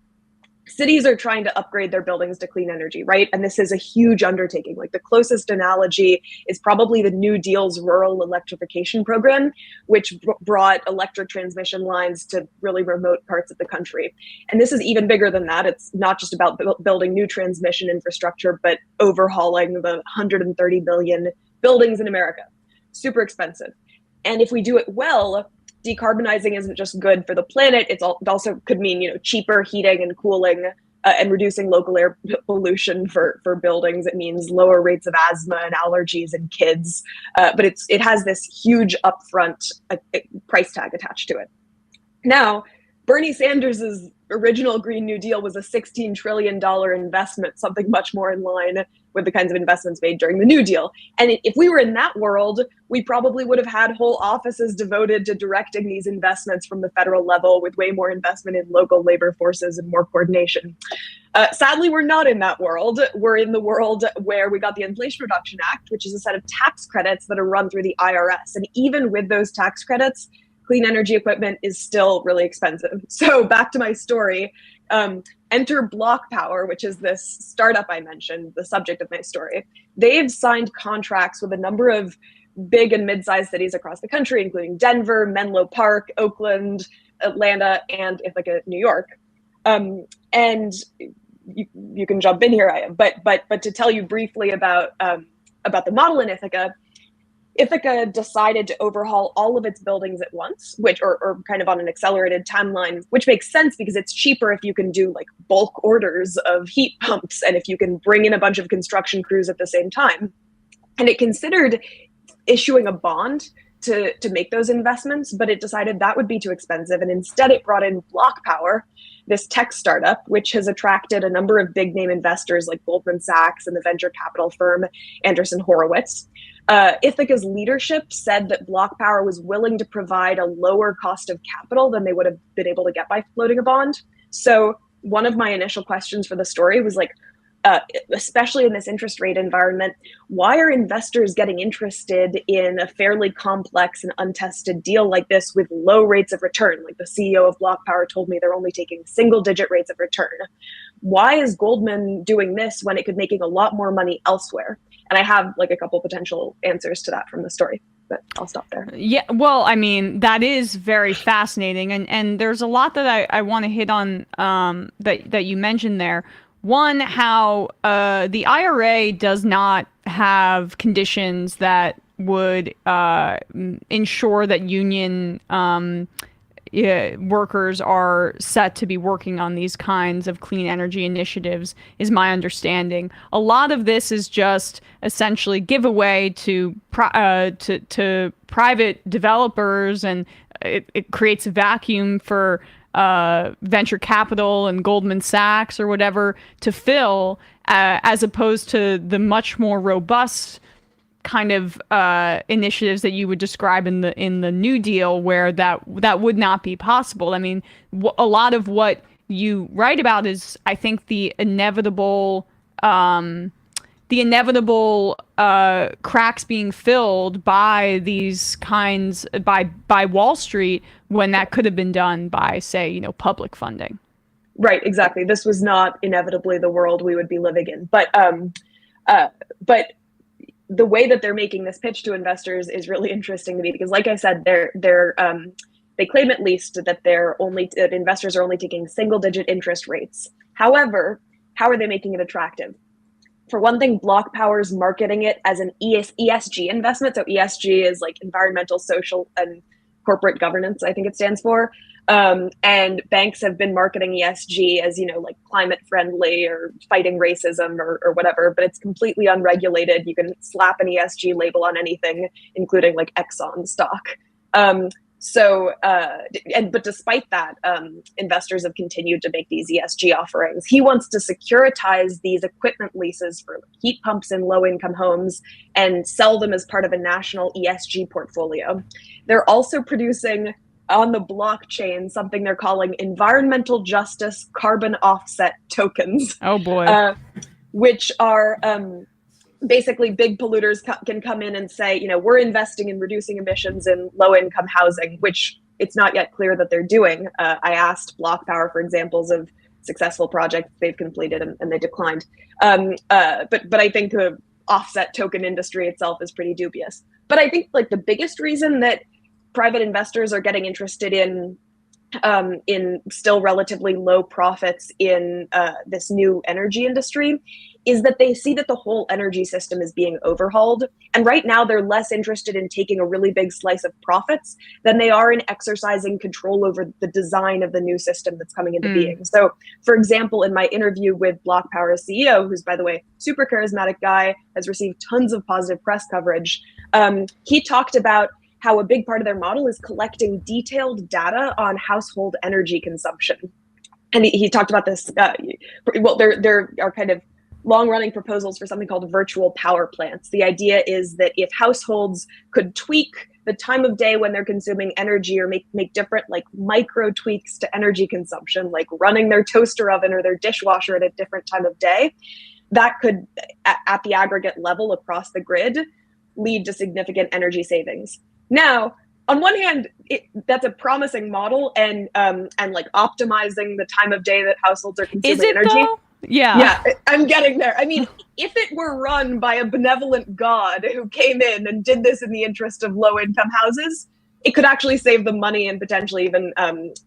Cities are trying to upgrade their buildings to clean energy, right? And this is a huge undertaking. Like the closest analogy is probably the New Deal's rural electrification program, which brought electric transmission lines to really remote parts of the country. And this is even bigger than that. It's not just about building new transmission infrastructure, but overhauling the 130 billion buildings in America. Super expensive. And if we do it well, decarbonizing isn't just good for the planet. It also could mean, cheaper heating and cooling and reducing local air pollution for buildings. It means lower rates of asthma and allergies in kids. But it has this huge upfront price tag attached to it. Now, Bernie Sanders's original Green New Deal was a $16 trillion investment, something much more in line with the kinds of investments made during the New Deal. And if we were in that world, we probably would have had whole offices devoted to directing these investments from the federal level, with way more investment in local labor forces and more coordination. Sadly, we're not in that world. We're in the world where we got the Inflation Reduction Act, which is a set of tax credits that are run through the IRS. And even with those tax credits, clean energy equipment is still really expensive. So back to my story. Enter Block Power, which is this startup I mentioned, the subject of my story. They've signed contracts with a number of big and mid-sized cities across the country, including Denver, Menlo Park, Oakland, Atlanta, and Ithaca, New York. And you can jump in here, but to tell you briefly about the model in Ithaca, Ithaca decided to overhaul all of its buildings at once, which or kind of on an accelerated timeline, which makes sense because it's cheaper if you can do like bulk orders of heat pumps and if you can bring in a bunch of construction crews at the same time. And it considered issuing a bond to make those investments, but it decided that would be too expensive. And instead it brought in Block Power, this tech startup, which has attracted a number of big name investors like Goldman Sachs and the venture capital firm Andreessen Horowitz. Ithaca's leadership said that Block Power was willing to provide a lower cost of capital than they would have been able to get by floating a bond. So one of my initial questions for the story was like, especially in this interest rate environment, why are investors getting interested in a fairly complex and untested deal like this with low rates of return? Like the CEO of Block Power told me they're only taking single-digit rates of return. Why is Goldman doing this when it could be making a lot more money elsewhere? And I have like a couple potential answers to that from the story, but I'll stop there. Yeah, well, I mean, that is very fascinating. And there's a lot that I want to hit on that you mentioned there. One, how the IRA does not have conditions that would ensure that union workers are set to be working on these kinds of clean energy initiatives, is my understanding. A lot of this is just essentially giveaway to private developers, and it creates a vacuum for venture capital and Goldman Sachs or whatever to fill, as opposed to the much more robust kind of initiatives that you would describe in the New Deal, where that would not be possible. I mean, a lot of what you write about is, I think, the inevitable cracks being filled by these kinds by Wall Street, when that could have been done by, say, public funding. Right, exactly. This was not inevitably the world we would be living in, but the way that they're making this pitch to investors is really interesting to me, because, like I said, they claim at least that investors are only taking single-digit interest rates. However, how are they making it attractive? For one thing, Block Power's marketing it as an ESG investment. So ESG is like environmental, social, and corporate governance, I think it stands for. And banks have been marketing ESG as, like climate friendly or fighting racism or whatever, but it's completely unregulated. You can slap an ESG label on anything, including like Exxon stock. But despite that, investors have continued to make these ESG offerings. He wants to securitize these equipment leases for heat pumps in low-income homes and sell them as part of a national ESG portfolio. They're also producing on the blockchain something they're calling environmental justice carbon offset tokens. Oh boy. Which are basically big polluters can come in and say, we're investing in reducing emissions in low-income housing, which it's not yet clear that they're doing. I asked Block Power for examples of successful projects they've completed, and they declined. But I think the offset token industry itself is pretty dubious. But I think like the biggest reason that private investors are getting interested in still relatively low profits in this new energy industry is that they see that the whole energy system is being overhauled. And right now they're less interested in taking a really big slice of profits than they are in exercising control over the design of the new system that's coming into being. So for example, in my interview with Block Power's CEO, who's by the way, super charismatic guy, has received tons of positive press coverage, he talked about how a big part of their model is collecting detailed data on household energy consumption. And he talked about this, there are kind of long-running proposals for something called virtual power plants. The idea is that if households could tweak the time of day when they're consuming energy or make different like micro tweaks to energy consumption, like running their toaster oven or their dishwasher at a different time of day, that could, at the aggregate level across the grid, lead to significant energy savings. Now, on one hand, that's a promising model and like optimizing the time of day that households are consuming energy. Though? Yeah, I'm getting there. I mean, if it were run by a benevolent god who came in and did this in the interest of low-income houses, it could actually save them money and potentially even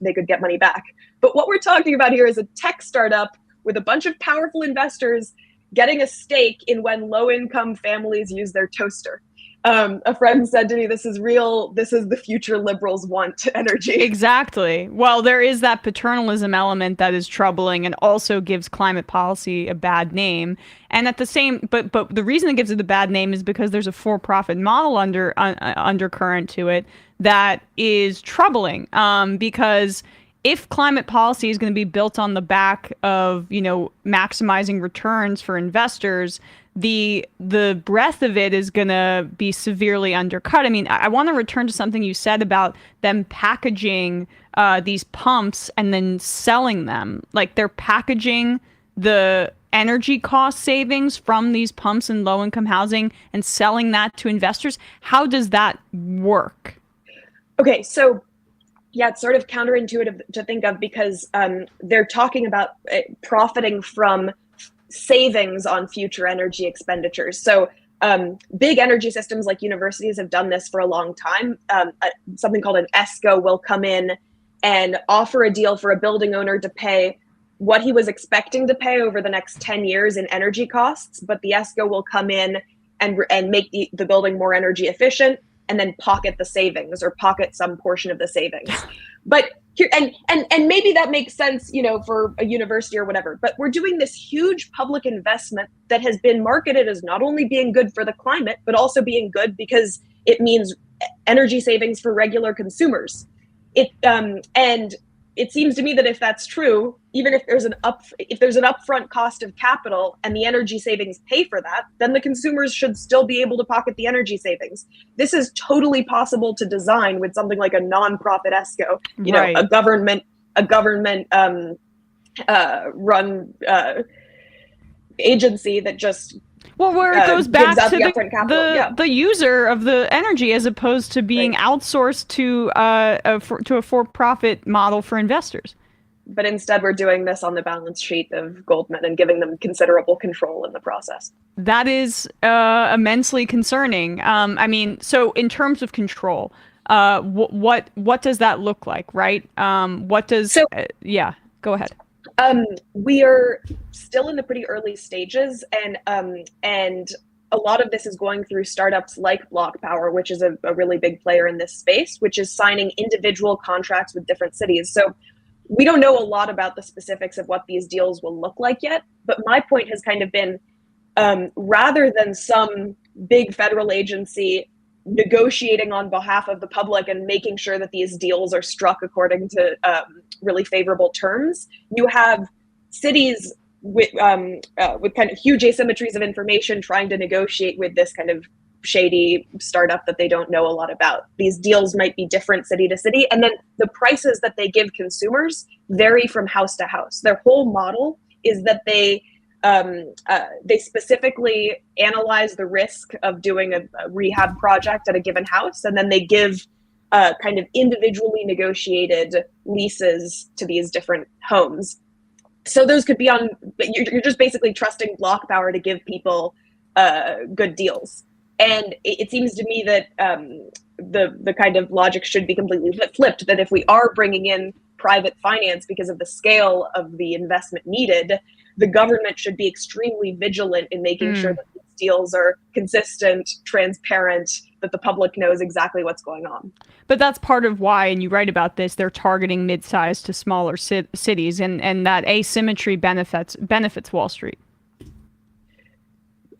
they could get money back. But what we're talking about here is a tech startup with a bunch of powerful investors getting a stake in when low-income families use their toaster. A friend said to me, this is real. This is the future liberals want energy. Exactly. Well, there is that paternalism element that is troubling and also gives climate policy a bad name. And at the same, but the reason it gives it a bad name is because there's a for-profit model undercurrent to it that is troubling. Because if climate policy is going to be built on the back of, maximizing returns for investors, the breadth of it is going to be severely undercut. I mean, I want to return to something you said about them packaging these pumps and then selling them. Like they're packaging the energy cost savings from these pumps in low-income housing and selling that to investors. How does that work? Okay, so yeah, it's sort of counterintuitive to think of because they're talking about profiting from savings on future energy expenditures. So big energy systems like universities have done this for a long time. Something called an ESCO will come in and offer a deal for a building owner to pay what he was expecting to pay over the next 10 years in energy costs, but the ESCO will come in and make the building more energy efficient and then pocket the savings or pocket some portion of the savings. But here, and maybe that makes sense, for a university or whatever, but we're doing this huge public investment that has been marketed as not only being good for the climate, but also being good because it means energy savings for regular consumers. And it seems to me that if that's true, even if there's an upfront cost of capital and the energy savings pay for that, then the consumers should still be able to pocket the energy savings. This is totally possible to design with something like a nonprofit ESCO, Right. a government run agency that just where it goes back to the the user of the energy as opposed to being outsourced to a for-profit model for investors. But instead, we're doing this on the balance sheet of Goldman and giving them considerable control in the process. That is immensely concerning. I mean, so in terms of control, what does that look like, right? Yeah, go ahead. We are still in the pretty early stages, and a lot of this is going through startups like Block Power, which is a really big player in this space, which is signing individual contracts with different cities. So we don't know a lot about the specifics of what these deals will look like yet. But my point has kind of been, rather than some big federal agency negotiating on behalf of the public and making sure that these deals are struck according to really favorable terms, you have cities with kind of huge asymmetries of information trying to negotiate with this kind of shady startup that they don't know a lot about. These deals might be different city to city, and then the prices that they give consumers vary from house to house. Their whole model is that they specifically analyze the risk of doing a rehab project at a given house, and then they give kind of individually negotiated leases to these different homes. So those could be on, you're just basically trusting Block Power to give people good deals. And it seems to me that the kind of logic should be completely flipped, that if we are bringing in private finance because of the scale of the investment needed, the government should be extremely vigilant in making sure that these deals are consistent, transparent, that the public knows exactly what's going on. But that's part of why, and you write about this, they're targeting mid-sized to smaller cities, and that asymmetry benefits Wall Street.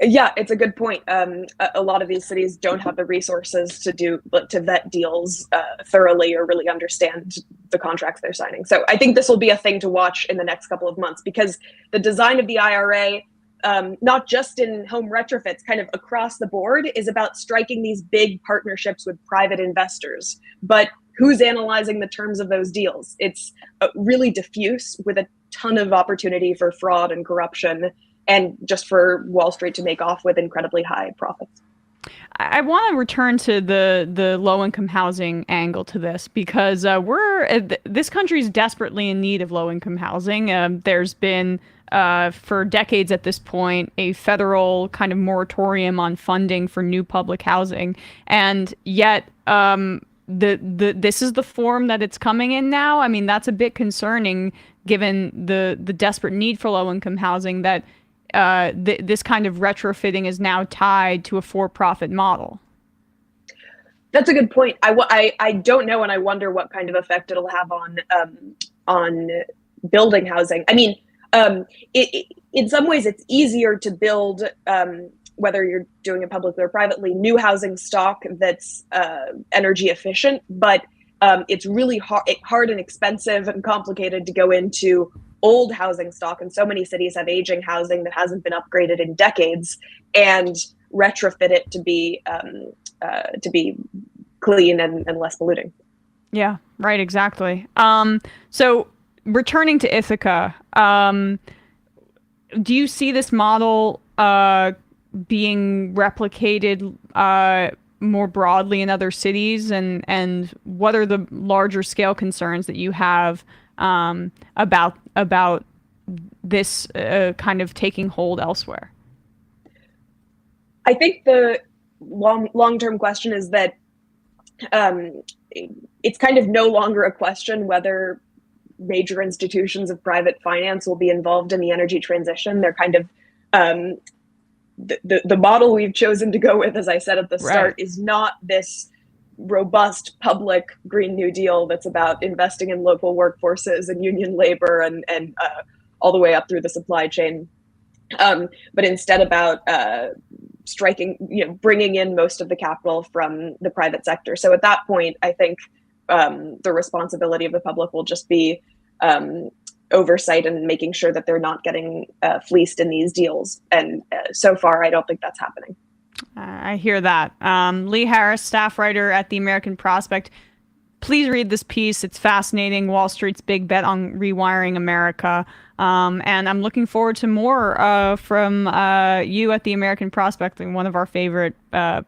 Yeah, it's a good point. A lot of these cities don't have the resources to vet deals thoroughly or really understand the contracts they're signing. So I think this will be a thing to watch in the next couple of months, because the design of the IRA, not just in home retrofits, kind of across the board, is about striking these big partnerships with private investors. But who's analyzing the terms of those deals? It's really diffuse, with a ton of opportunity for fraud and corruption, and just for Wall Street to make off with incredibly high profits. I want to return to the low-income housing angle to this, because this country is desperately in need of low-income housing. There's been, for decades at this point, a federal kind of moratorium on funding for new public housing, and yet this is the form that it's coming in now. I mean, that's a bit concerning, given the desperate need for low-income housing, that this kind of retrofitting is now tied to a for-profit model. That's a good point. I don't know, and I wonder what kind of effect it'll have on building housing. I mean, in some ways, it's easier to build, whether you're doing it publicly or privately, new housing stock that's energy efficient, but it's really hard and expensive and complicated to go into old housing stock, and so many cities have aging housing that hasn't been upgraded in decades, and retrofit it to be clean and less polluting. Yeah, right, exactly. So returning to Ithaca, do you see this model being replicated more broadly in other cities, and what are the larger scale concerns that you have about this kind of taking hold elsewhere? I think the long-term question is that it's kind of no longer a question whether major institutions of private finance will be involved in the energy transition. They're kind of the model we've chosen to go with, as I said at the start, is not this robust public Green New Deal that's about investing in local workforces and union labor and all the way up through the supply chain, but instead about bringing in most of the capital from the private sector. So at that point, I think the responsibility of the public will just be oversight and making sure that they're not getting fleeced in these deals. And so far, I don't think that's happening. I hear that. Lee Harris, staff writer at the American Prospect. Please read this piece. It's fascinating. Wall Street's big bet on rewiring America. And I'm looking forward to more from you at the American Prospect, one of our favorite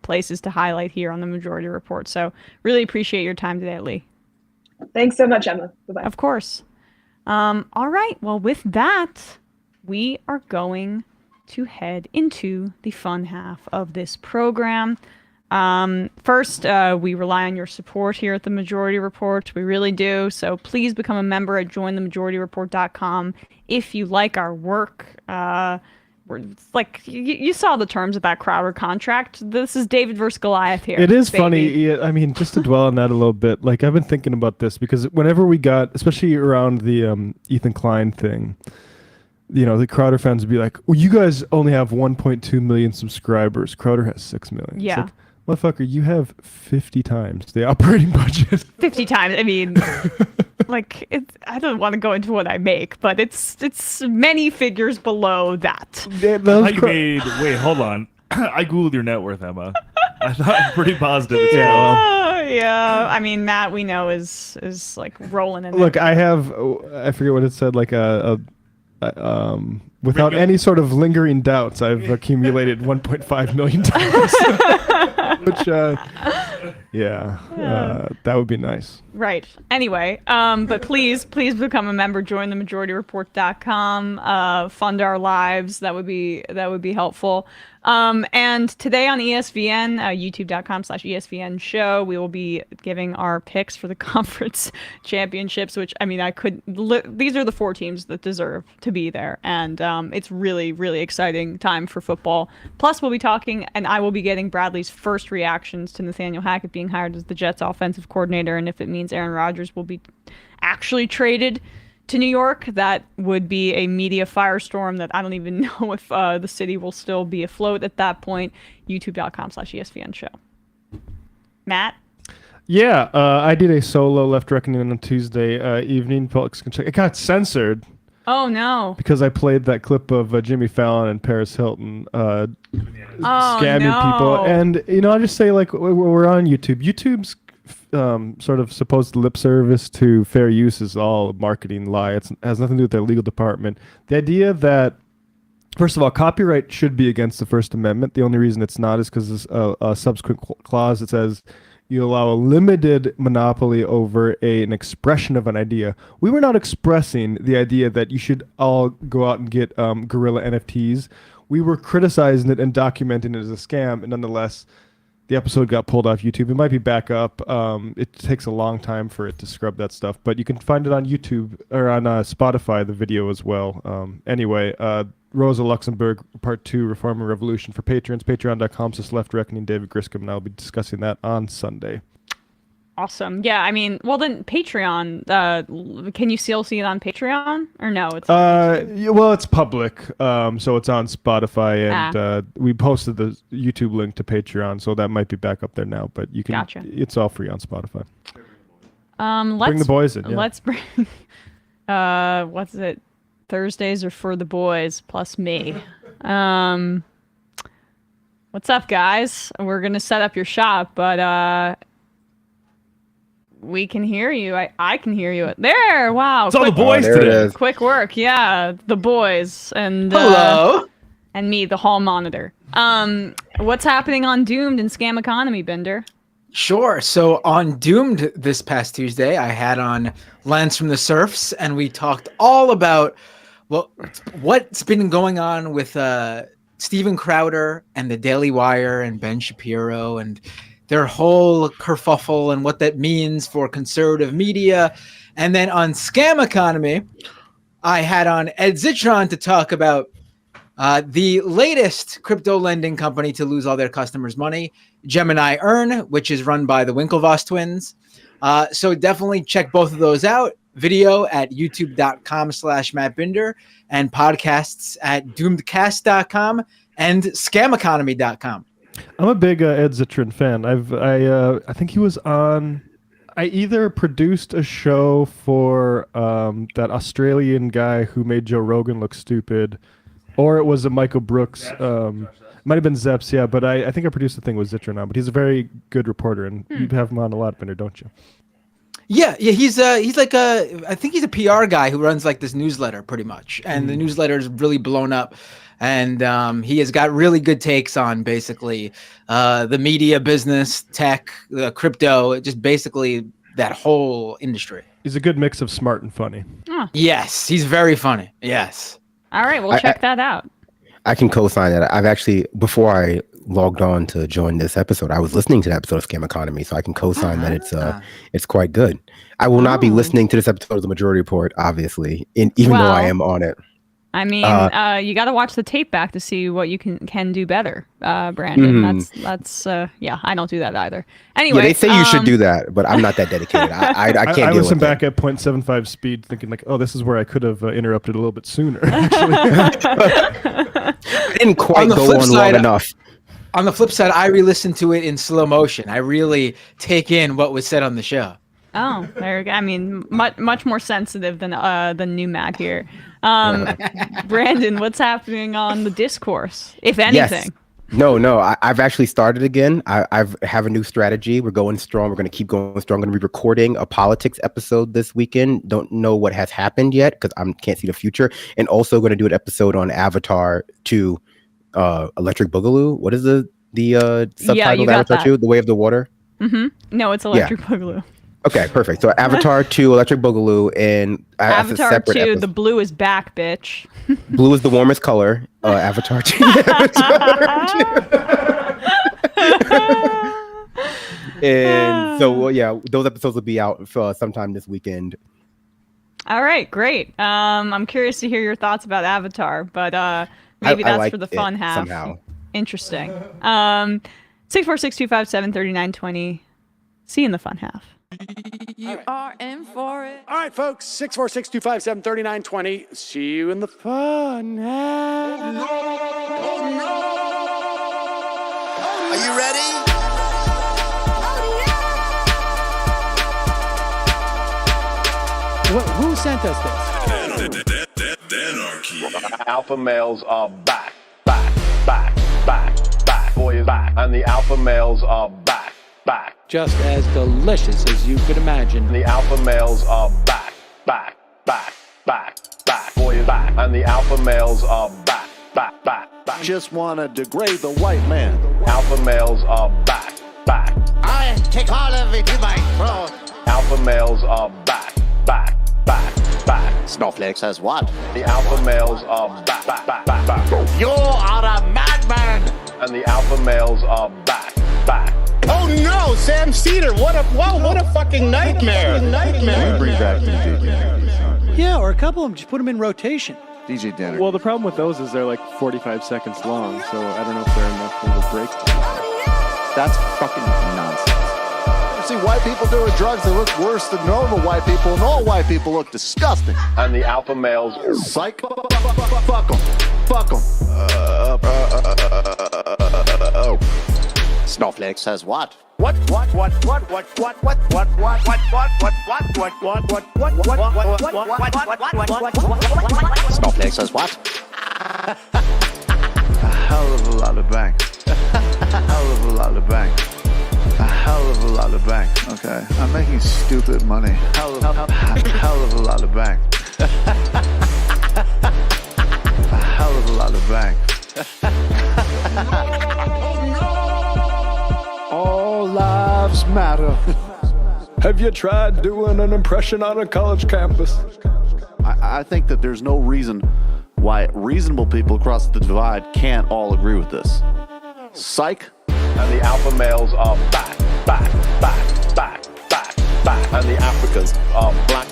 places to highlight here on the Majority Report. So really appreciate your time today, Lee. Thanks so much, Emma. Bye-bye. Of course. All right. Well, with that, we are going to head into the fun half of this program. First, we rely on your support here at the Majority Report. We really do. So please become a member at jointhemajorityreport.com if you like our work. it's like you saw the terms of that Crowder contract. This is David versus Goliath here. It is baby. funny. Yeah, I mean, just to dwell on that a little bit, like I've been thinking about this because whenever we got, especially around the Ethan Klein thing, the Crowder fans would be like, well, you guys only have 1.2 million subscribers. Crowder has 6 million. Yeah. It's like, motherfucker, you have 50 times the operating budget. 50 times. I mean, like, I don't want to go into what I make, but it's many figures below that. Wait, hold on. I Googled your net worth, Emma. I'm pretty positive it's Yeah. I mean, Matt, we know is like rolling in. Look, I forget what it said, like without any sort of lingering doubts, I've accumulated 1.5 million dollars. Which, that would be nice. Right. Anyway, but please become a member. Join the MajorityReport.com. Fund our lives. That would be helpful. And today on ESPN, youtube.com/ESPN show, we will be giving our picks for the conference championships, which, I mean, these are the 4 teams that deserve to be there. And it's really, really exciting time for football. Plus, we'll be talking, and I will be getting Bradley's first reactions to Nathaniel Hackett being hired as the Jets offensive coordinator. And if it means Aaron Rodgers will be actually traded to New York, that would be a media firestorm that I don't even know if the city will still be afloat at that point. youtube.com/ESPN show. Matt? Yeah, I did a solo Left Reckoning on Tuesday evening. Folks can check. It got censored. Oh, no. Because I played that clip of Jimmy Fallon and Paris Hilton scamming people. And, I'll just say, like, we're on YouTube. YouTube's sort of supposed lip service to fair use is all a marketing lie. It has nothing to do with their legal department. The idea that, first of all, copyright should be against the First Amendment. The only reason it's not is because there's a subsequent clause that says you allow a limited monopoly over an expression of an idea. We were not expressing the idea that you should all go out and get guerrilla NFTs. We were criticizing it and documenting it as a scam, and nonetheless, the episode got pulled off YouTube. It might be back up. It takes a long time for it to scrub that stuff, but you can find it on YouTube or on Spotify, the video as well. Anyway, Rosa Luxemburg, Part 2, Reform and Revolution for patrons, patreon.com/Left Reckoning. David Griscom and I will be discussing that on Sunday. Awesome. Yeah, I mean, well then Patreon, can you still see it on Patreon or no? It's well, it's public, so it's on Spotify, and we posted the YouTube link to Patreon, so that might be back up there now, but you can. Gotcha. It's all free on Spotify. Let's bring the boys in. Yeah. Let's bring. What's it? Thursdays are for the boys plus me. What's up, guys? We're gonna set up your shop, but we can hear you. I can hear you. There. Wow. It's all the boys today. Quick work. Yeah. The boys. And hello. And me, the hall monitor. What's happening on Doomed and Scam Economy, Bender? Sure. So on Doomed this past Tuesday, I had on Lance from the Surfs, and we talked all about what's been going on with Steven Crowder and the Daily Wire and Ben Shapiro and their whole kerfuffle and what that means for conservative media. And then on Scam Economy, I had on Ed Zitron to talk about the latest crypto lending company to lose all their customers' money, Gemini Earn, which is run by the Winklevoss twins. So definitely check both of those out. Video at youtube.com/Matt Binder and podcasts at doomedcast.com and scameconomy.com. I'm a big Ed Zitron fan. I think he was on. I either produced a show for that Australian guy who made Joe Rogan look stupid, or it was a Michael Brooks. Might have been Zeps, yeah. But I think I produced the thing with Zitron on. But he's a very good reporter, and you have him on a lot, Bender, don't you? Yeah. He's like I think he's a PR guy who runs like this newsletter pretty much, and the newsletter is really blown up. And he has got really good takes on basically the media business, tech, crypto, just basically that whole industry. He's a good mix of smart and funny. Huh. Yes, he's very funny. Yes. All right, we'll check that out. I can co-sign that. I've actually, before I logged on to join this episode, I was listening to the episode of Scam Economy, so I can co-sign that it's quite good. I will not be listening to this episode of The Majority Report, obviously, even though I am on it. I mean, you got to watch the tape back to see what you can do better, Brandon. That's yeah. I don't do that either. Anyway, yeah, they say you should do that, but I'm not that dedicated. I can't. I deal listen with back it. at 0.75 speed, thinking like, oh, this is where I could have interrupted a little bit sooner. I didn't quite go on long enough. On the flip side, I re-listen to it in slow motion. I really take in what was said on the show. Oh, there we go. I mean, much more sensitive than new Matt here. Brandon, what's happening on the discourse, if anything? Yes. No. I've actually started again. I have a new strategy. We're going strong. We're going to keep going strong. I'm going to be recording a politics episode this weekend. Don't know what has happened yet because I can't see the future. And also going to do an episode on Avatar 2, Electric Boogaloo. What is the subtitle of Avatar 2? The Way of the Water? Mm-hmm. No, it's Electric Boogaloo. Okay, perfect. So Avatar 2, Electric Boogaloo, and Avatar 2, episode. The blue is back, bitch. Blue is the warmest color. Avatar 2. And so, yeah, those episodes will be out for sometime this weekend. All right, great. I'm curious to hear your thoughts about Avatar, but maybe that's for the fun half. Somehow. Interesting. 646-257-3920. See you in the fun half. You are in for it. All right, folks. 646-257-3920. See you in the fun. Are you ready? Who sent us this? Anarchy. Alpha males are back. Boys back. And the alpha males are back. Just as delicious as you could imagine. The alpha males are back. Boys back. And the alpha males are back. Just want to degrade the white man. Alpha males are back. I take all of it in my throat. Alpha males are back. Snowflake says what? The alpha males are back. You are a madman. And the alpha males are back. Oh no, Sam Seder! What a fucking nightmare! Bring back DJ Denner. Yeah, or a couple of them. Just put them in rotation. DJ Denner. Well, the problem with those is they're like 45 seconds long, so I don't know if they're enough of a break. That's fucking nonsense. See white people doing drugs, they look worse than normal white people, and all white people look disgusting. And the alpha males, psych, fuck them. Snowflake says what? Snowflake says what? A hell of a lot of bank. A hell of a lot of bank. A hell of a lot of bank. Okay, I'm making stupid money. Hell of a lot of bank. A hell of a lot of bank. All lives matter. Have you tried doing an impression on a college campus? I think that there's no reason why reasonable people across the divide can't all agree with this. Psych. And the alpha males are back. And the Africans are black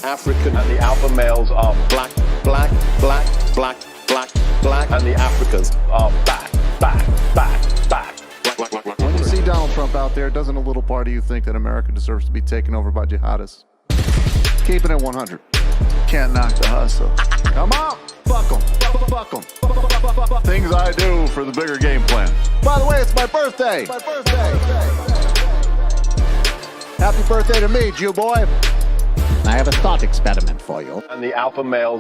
African. And the alpha males are black. And the Africans are back. When you see Donald Trump out there, doesn't a little part of you think that America deserves to be taken over by jihadists? Keeping it 100. Can't knock the hustle. Come on, fuck them. Things I do for the bigger game plan. By the way, it's my birthday. Happy birthday to me, Jew boy. I have a thought experiment for you. And the alpha males